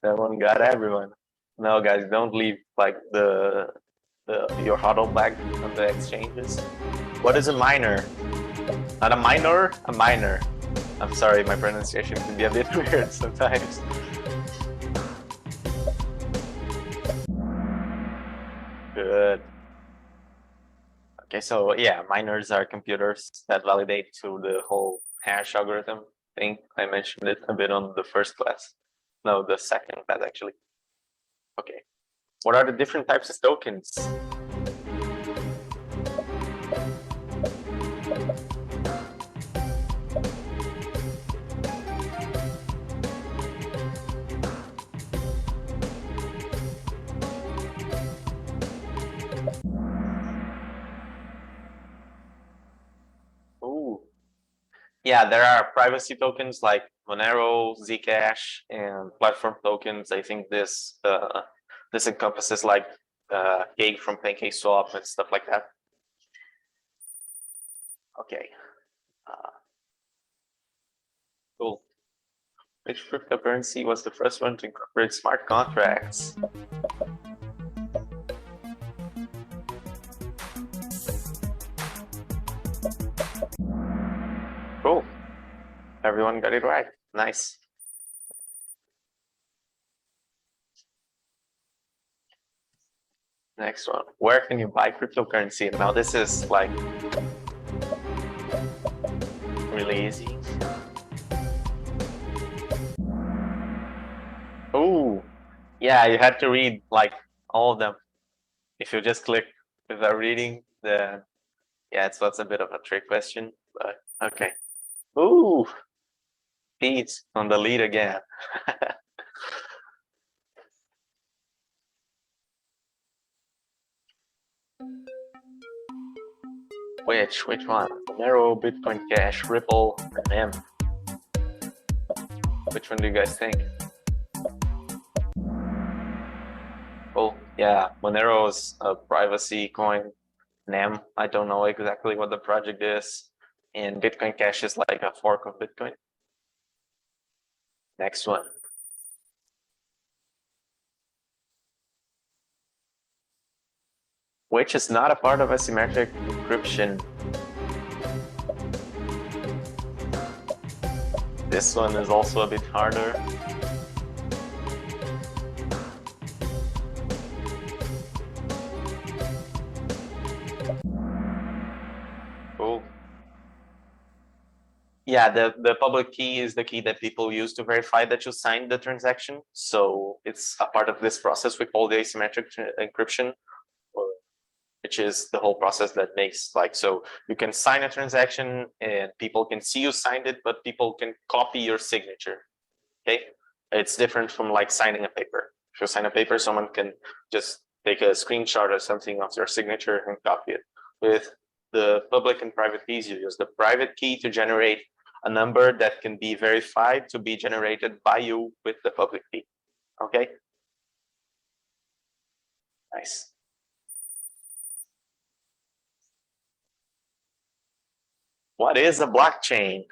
[SPEAKER 1] that one got everyone. No, guys, don't leave like your huddle back on the exchanges. What is a miner? Not a minor, a miner. I'm sorry, my pronunciation can be a bit weird sometimes. Good. Okay, so yeah, miners are computers that validate to the whole hash algorithm thing. I mentioned it a bit on the first class. No, the second class actually. Okay. What are the different types of tokens? Ooh. Yeah, there are privacy tokens like Monero, Zcash, and platform tokens. I think this this encompasses like Cake from PancakeSwap and stuff like that. Okay. Cool. Which cryptocurrency was the first one to incorporate smart contracts? Cool. Everyone got it right. Nice. Next one. Where can you buy cryptocurrency? Now this is like really easy. Oh, yeah, you had to read like all of them. If you just click without reading, then yeah, it's what's a bit of a trick question, but okay. Ooh, Pete on the lead again. Which one? Monero, Bitcoin Cash, Ripple, and M. Which one do you guys think? Cool. Yeah, Monero is a privacy coin. NAM, I don't know exactly what the project is. And Bitcoin Cash is like a fork of Bitcoin. Next one. Which is not a part of asymmetric encryption. This one is also a bit harder. Cool. Yeah, the public key is the key that people use to verify that you signed the transaction. So it's a part of this process we call the asymmetric encryption, which is the whole process that makes like, so you can sign a transaction and people can see you signed it, but people can copy your signature. Okay, it's different from like signing a paper. If you sign a paper, someone can just take a screenshot or something of your signature and copy it. With the public and private keys, you use the private key to generate a number that can be verified to be generated by you with the public key. Okay, nice. What is a blockchain?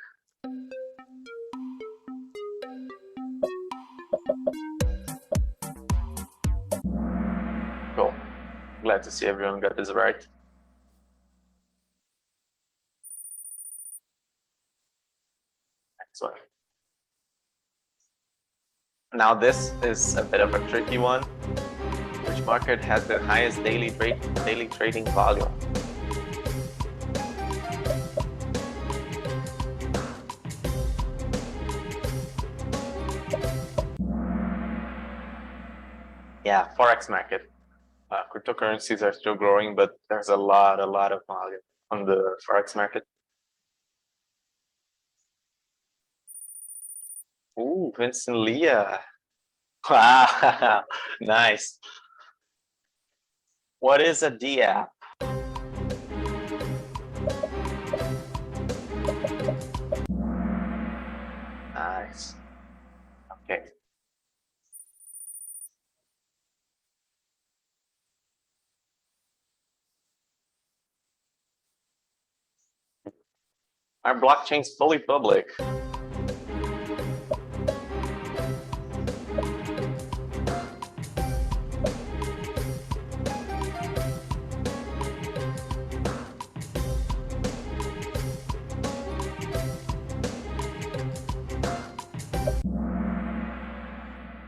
[SPEAKER 1] Cool. Glad to see everyone got this right. Next one. Now this is a bit of a tricky one. Which market has the highest daily trading volume? Yeah, Forex Market. Cryptocurrencies are still growing, but there's a lot of volume on the Forex Market. Ooh, Vincent Leah. Wow, nice. What is a DApp? Nice. Okay. Are blockchains fully public?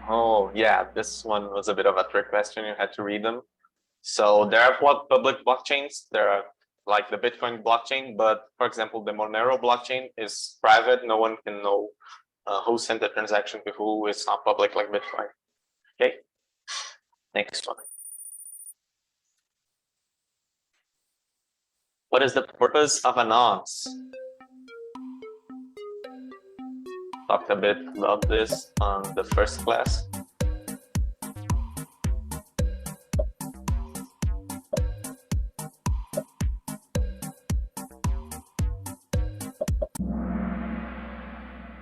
[SPEAKER 1] Oh, yeah, this one was a bit of a trick question. You had to read them. So there are public blockchains. There are like the Bitcoin blockchain, but for example, the Monero blockchain is private. No one can know who sent the transaction to who. It's not public like Bitcoin. Okay, next one. What is the purpose of a nonce? Talked a bit about this on the first class.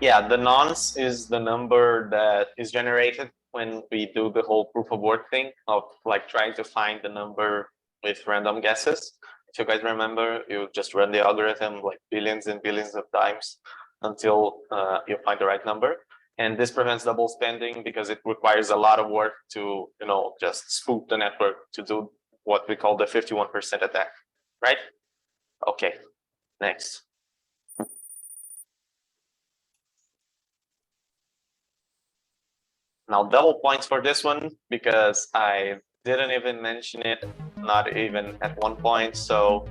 [SPEAKER 1] Yeah, the nonce is the number that is generated when we do the whole proof of work thing of like trying to find the number with random guesses. If you guys remember, you just run the algorithm like billions and billions of times until you find the right number. And this prevents double spending because it requires a lot of work to, you know, just spoof the network to do what we call the 51% attack, right? Okay, next. Now double points for this one because I didn't even mention it, not even at one point. So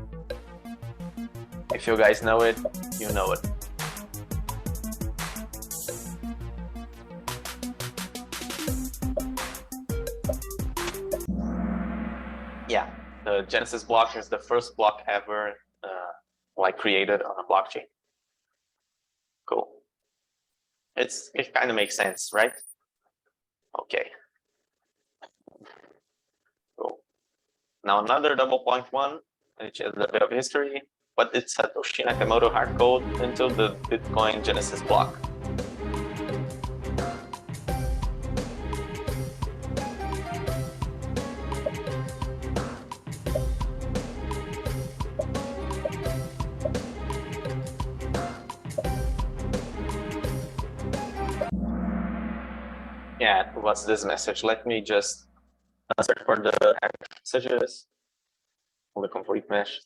[SPEAKER 1] if you guys know it, you know it. Yeah, the Genesis block is the first block ever like created on a blockchain. Cool. It kind of makes sense, right? Okay. Cool. Now another double point one, which is a bit of history. What did Satoshi Nakamoto hard code into the Bitcoin Genesis block? Yeah, it was this message. Let me just search for the messages. The complete messages.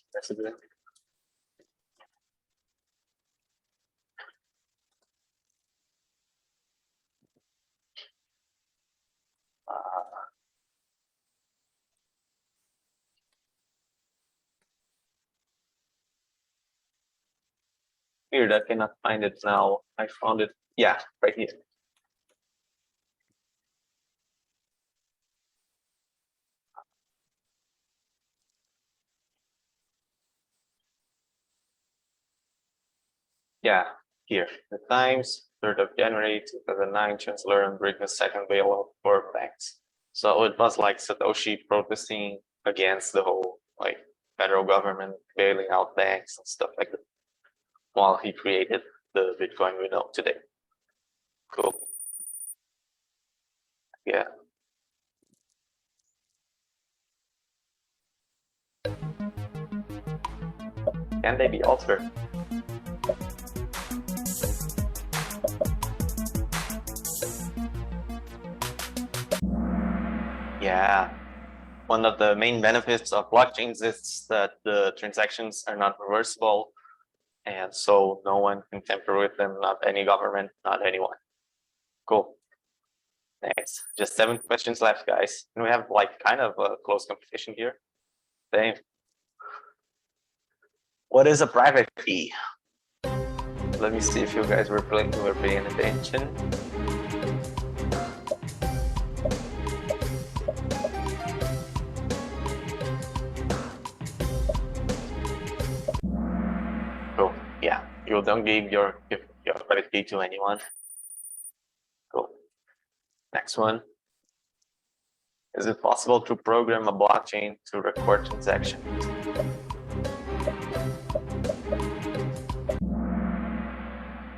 [SPEAKER 1] Weird, I cannot find it now. I found it. Yeah, right here. Yeah, here. The Times, 3rd of January 2009, Chancellor and Britain's second bailout for banks. So it was like Satoshi protesting against the whole like federal government bailing out banks and stuff like that, while he created the Bitcoin we know today. Cool. Yeah. Can they be altered? Yeah. One of the main benefits of blockchains is that the transactions are not reversible, and so no one can tamper with them, not any government, not anyone. Cool. Next, just 7 questions left, guys. And we have like kind of a close competition here. Same. What is a private key? Let me see if you guys were paying attention. Cool. Yeah, you don't give your private key to anyone. Cool. Next one. Is it possible to program a blockchain to record transactions?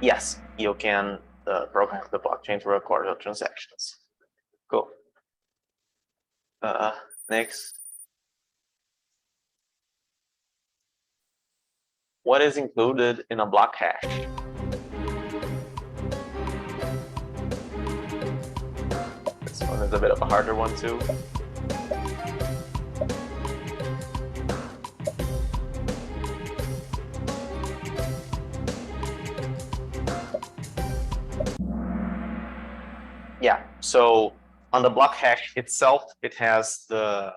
[SPEAKER 1] Yes, you can program the blockchain to record your transactions. Cool. Next. What is included in a block hash? This one is a bit of a harder one too. Yeah, so on the block hash itself, it has the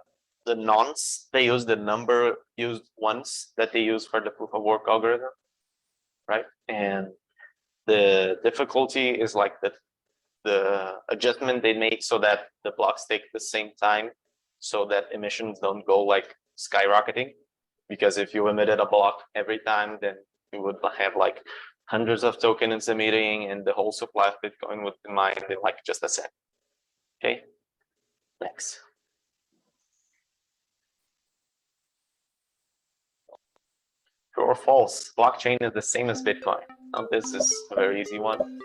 [SPEAKER 1] nonce. They use the number used once that they use for the proof of work algorithm, right? And the difficulty is like the adjustment they made so that the blocks take the same time, so that emissions don't go like skyrocketing. Because if you emitted a block every time, then you would have like hundreds of tokens emitting, and the whole supply of Bitcoin would be mined in like just a second. Okay, next. True or false? Blockchain is the same as Bitcoin. Now this is a very easy one.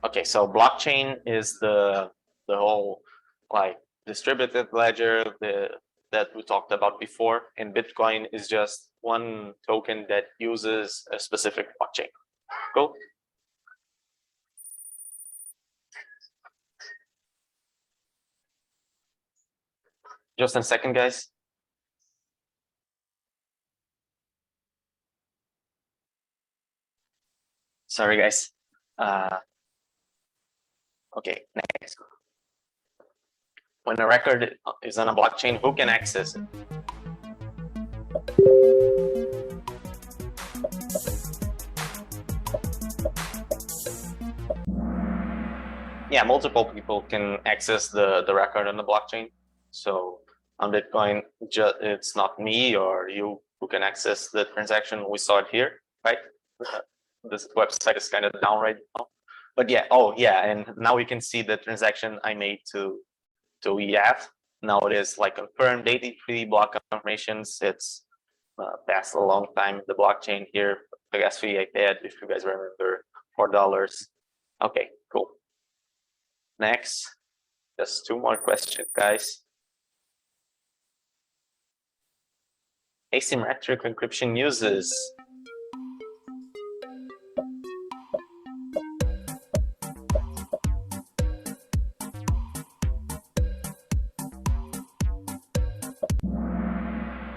[SPEAKER 1] Okay, so blockchain is the whole like distributed ledger that we talked about before, and Bitcoin is just one token that uses a specific blockchain. Cool. Just a second, guys. Sorry, guys. Okay, next. When a record is on a blockchain, who can access it? Yeah, multiple people can access the record on the blockchain. So on Bitcoin, it's not me or you who can access the transaction. We saw it here, right? This website is kind of down right now. But yeah, oh yeah, and now we can see the transaction I made to EF. Now it is like confirmed 83 block confirmations. It's passed a long time. The blockchain here, I guess I paid, if you guys remember, $4. Okay, cool. Next, just 2 more questions, guys. Asymmetric encryption uses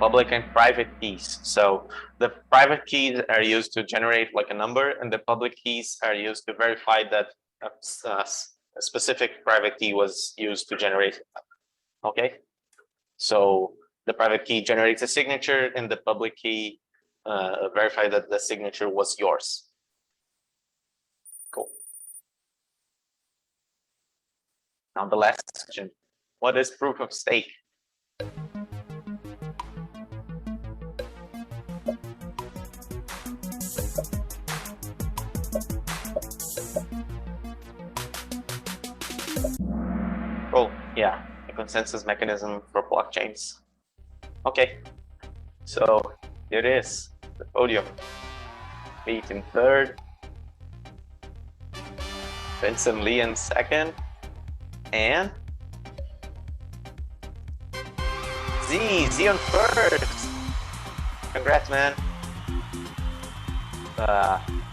[SPEAKER 1] public and private keys. So the private keys are used to generate like a number, and the public keys are used to verify that a specific private key was used to generate. Okay, so the private key generates a signature, and the public key verify that the signature was yours. Cool. Now the last section. What is proof of stake? Cool. Yeah, a consensus mechanism for blockchains. Okay, so here it is, the podium. Pete in third, Vincent Lee in second, and Z on first. Congrats, man.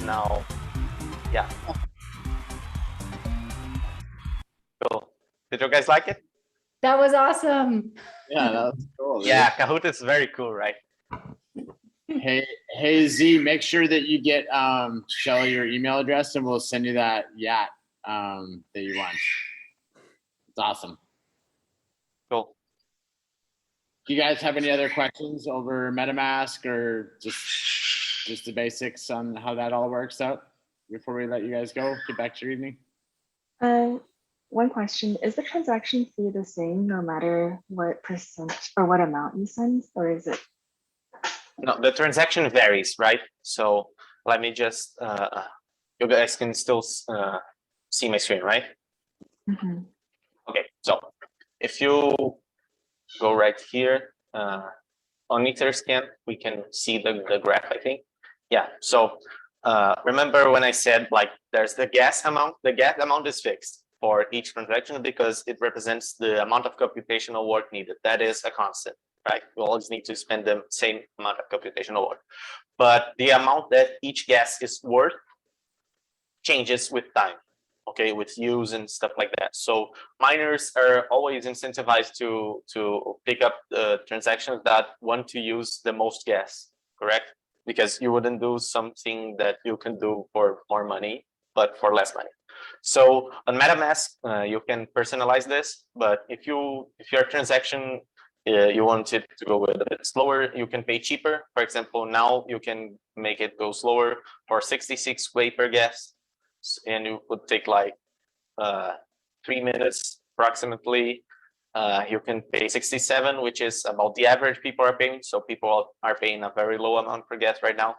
[SPEAKER 1] Now, yeah. Cool. Did you guys like it?
[SPEAKER 6] That was awesome.
[SPEAKER 2] Yeah, that was cool.
[SPEAKER 1] Yeah, Kahoot is very cool, right?
[SPEAKER 2] Hey Z, make sure that you get Tchello your email address, and we'll send you that yacht that you want. It's awesome.
[SPEAKER 1] Cool.
[SPEAKER 2] Do you guys have any other questions over MetaMask, or just the basics on how that all works out before we let you guys go? Get back to your evening.
[SPEAKER 5] One question, is the transaction fee the same no matter what percent or what amount you send, or is it?
[SPEAKER 1] No, the transaction varies, right? So let me just, you guys can still see my screen, right?
[SPEAKER 5] Mhm.
[SPEAKER 1] Okay, so if you go right here on Etherscan, we can see the graph, I think. Yeah, so remember when I said like there's the gas amount is fixed for each transaction because it represents the amount of computational work needed. That is a constant, right? We always need to spend the same amount of computational work. But the amount that each gas is worth changes with time, okay, with use and stuff like that. So miners are always incentivized to pick up the transactions that want to use the most gas, correct? Because you wouldn't do something that you can do for more money, but for less money. So on MetaMask, you can personalize this, but if your transaction you want it to go a bit slower, you can pay cheaper. For example, now you can make it go slower for 66 Wei per gas, and it would take like 3 minutes approximately. You can pay 67, which is about the average people are paying. So people are paying a very low amount per gas right now.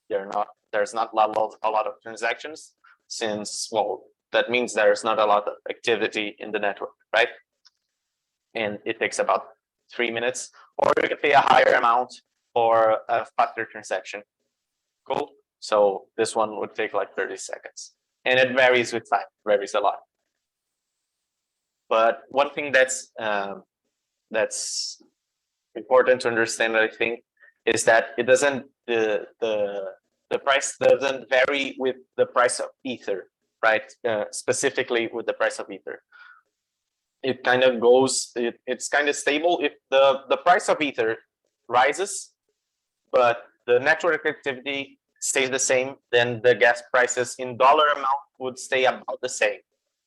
[SPEAKER 1] There's not a lot of transactions, since, well, that means there's not a lot of activity in the network, right? And it takes about 3 minutes, or you can pay a higher amount for a faster transaction. Cool. So this one would take like 30 seconds, and it varies with time, varies a lot. But one thing that's important to understand, I think, is that it doesn't the price doesn't vary with the price of Ether, right? Specifically with the price of Ether. It kind of goes, it's kind of stable. If the price of Ether rises, but the network activity stays the same, then the gas prices in dollar amount would stay about the same,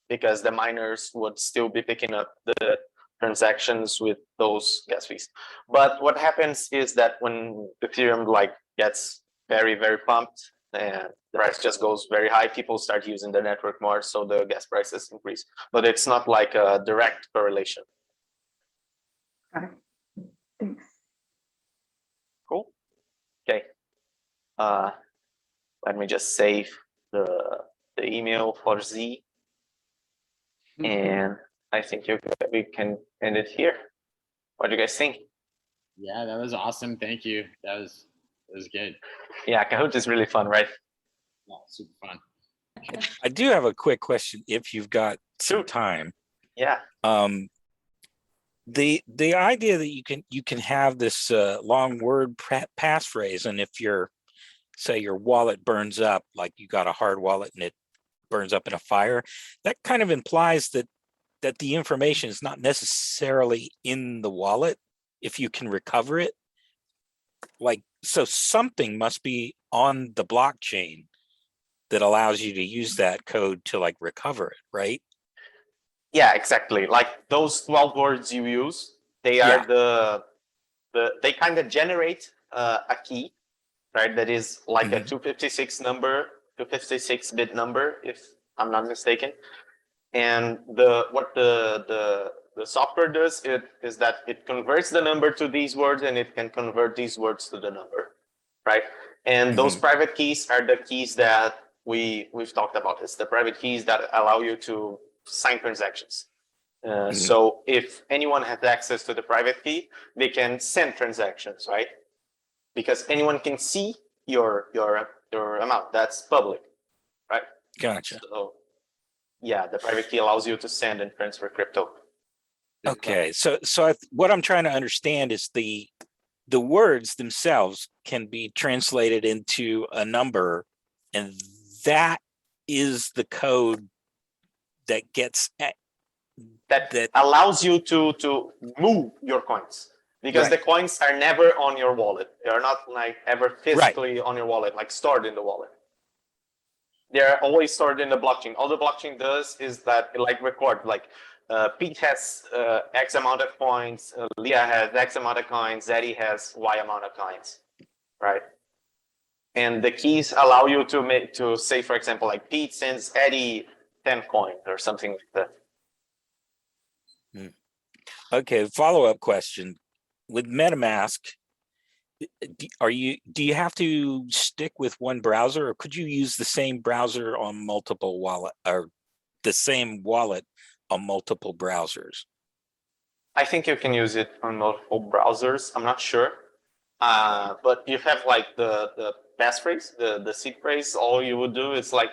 [SPEAKER 1] because the miners would still be picking up the transactions with those gas fees. But what happens is that when Ethereum like gets very, very pumped, and the price just goes very high, people start using the network more, so the gas prices increase. But it's not like a direct correlation.
[SPEAKER 5] Got it. Thanks.
[SPEAKER 1] Cool. Okay. Let me just save the email for Z, and I think we can end it here. What do you guys think?
[SPEAKER 2] Yeah, that was awesome. Thank you. That was good.
[SPEAKER 1] Yeah, Kahoot is really fun, right?
[SPEAKER 2] Yeah, super fun.
[SPEAKER 4] I do have a quick question if you've got some time.
[SPEAKER 1] Yeah.
[SPEAKER 4] The idea that you can have this long word passphrase, and if say your wallet burns up, like you got a hard wallet and it burns up in a fire, that kind of implies that the information is not necessarily in the wallet if you can recover it, like, so something must be on the blockchain that allows you to use that code to like recover it, right?
[SPEAKER 1] Yeah, exactly. Like those 12 words you use, they are they kind of generate a key, right? That is like a 256 number, 256-bit number, if I'm not mistaken. And what the software does is that it converts the number to these words, and it can convert these words to the number, right? And those private keys are the keys that we've talked about. It's the private keys that allow you to sign transactions. So if anyone has access to the private key, they can send transactions, right? Because anyone can see your amount. That's public, right?
[SPEAKER 4] Gotcha.
[SPEAKER 1] So yeah, the private key allows you to send and transfer crypto.
[SPEAKER 4] Okay, so what I'm trying to understand is the words themselves can be translated into a number, and that is the code that gets
[SPEAKER 1] that allows you to move your coins, because the coins are never on your wallet. They are not like ever physically on your wallet, like stored in the wallet. They're always stored in the blockchain. All the blockchain does is that it like record, like Pete has X amount of coins, Leah has X amount of coins, Zeddy has Y amount of coins, right? And the keys allow you to say, for example, like Pete sends Eddie 10 coins or something like that.
[SPEAKER 4] Okay, follow-up question. With MetaMask, do you have to stick with one browser, or could you use the same browser on multiple wallet, or the same wallet on multiple browsers?
[SPEAKER 1] I think you can use it on multiple browsers. I'm not sure. But you have like the passphrase, the seed phrase. All you would do is like,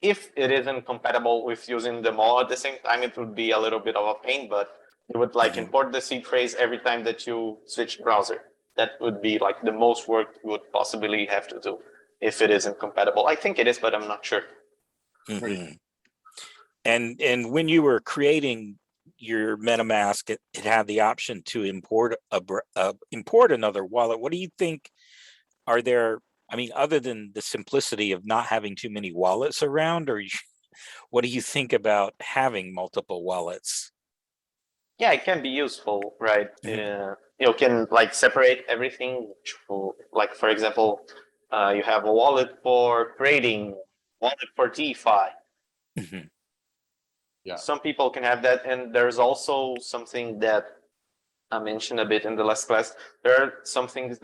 [SPEAKER 1] if it isn't compatible with using them all at the same time, it would be a little bit of a pain, but you would like import the seed phrase every time that you switch browser. That would be like the most work you would possibly have to do if it isn't compatible. I think it is, but I'm not sure.
[SPEAKER 4] And when you were creating your MetaMask, it had the option to import another wallet. What do you think are there? I mean, other than the simplicity of not having too many wallets around, or what do you think about having multiple wallets?
[SPEAKER 1] Yeah, it can be useful, right? You can like separate everything. Like for example, you have a wallet for trading, wallet for DeFi.
[SPEAKER 2] Yeah.
[SPEAKER 1] Some people can have that, and there's also something that I mentioned a bit in the last class. There are some things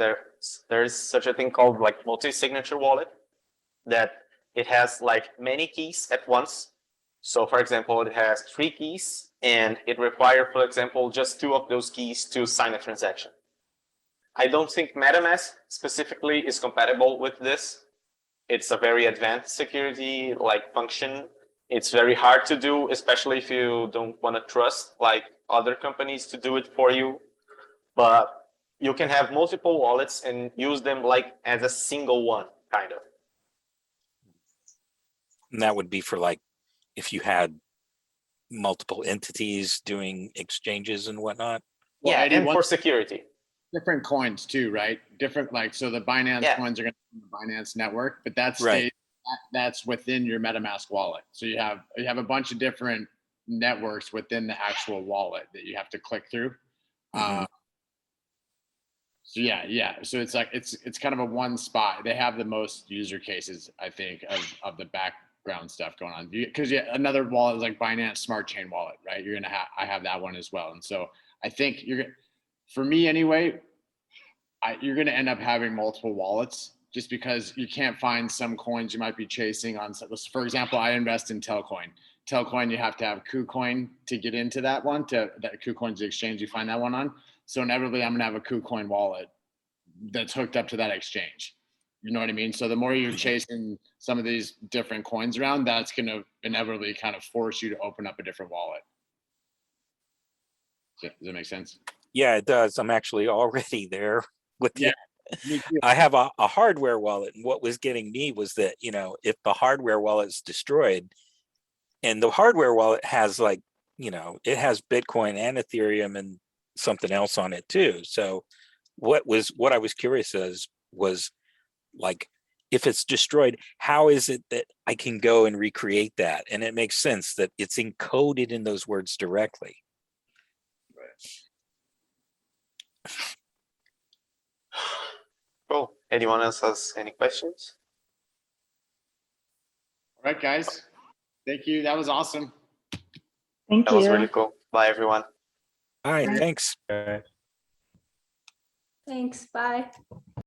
[SPEAKER 1] there's such a thing called like multi-signature wallet, that it has like many keys at once. So for example, it has 3 keys, and it requires, for example, just 2 of those keys to sign a transaction. I don't think MetaMask specifically is compatible with this. It's a very advanced security like function. It's very hard to do, especially if you don't want to trust like other companies to do it for you. But you can have multiple wallets and use them like as a single one, kind of.
[SPEAKER 4] And that would be for like if you had multiple entities doing exchanges and whatnot.
[SPEAKER 2] Well,
[SPEAKER 1] Yeah,
[SPEAKER 2] Eddie,
[SPEAKER 1] and for security.
[SPEAKER 2] Different coins too, right? Different, like, so the Binance coins are going to be the Binance network, but that's that's within your MetaMask wallet. So you have a bunch of different networks within the actual wallet that you have to click through. So so it's like it's kind of a one spot. They have the most user cases, I think, of the background stuff going on, because another wallet is like Binance Smart Chain Wallet, right? I have that one as well, and so I think for me anyway, you're going to end up having multiple wallets, just because you can't find some coins you might be chasing on. For example, I invest in Telcoin. Telcoin, you have to have KuCoin to get into that one. That KuCoin's the exchange you find that one on. So inevitably, I'm going to have a KuCoin wallet that's hooked up to that exchange. You know what I mean? So the more you're chasing some of these different coins around, that's going to inevitably kind of force you to open up a different wallet. Does that make sense?
[SPEAKER 4] Yeah, it does. I'm actually already there with
[SPEAKER 2] you.
[SPEAKER 4] I have a hardware wallet, and what was getting me was that, if the hardware wallet's destroyed, and the hardware wallet has like, it has Bitcoin and Ethereum and something else on it too. So what I was curious as was like, if it's destroyed, how is it that I can go and recreate that? And it makes sense that it's encoded in those words directly.
[SPEAKER 1] Cool. Anyone else has any questions?
[SPEAKER 2] All right, guys. Thank you. That was awesome.
[SPEAKER 5] Thank
[SPEAKER 1] That was
[SPEAKER 5] you.
[SPEAKER 1] really cool. Bye, everyone.
[SPEAKER 4] All right,
[SPEAKER 5] Right.
[SPEAKER 4] thanks.
[SPEAKER 3] Okay.
[SPEAKER 6] Thanks, bye.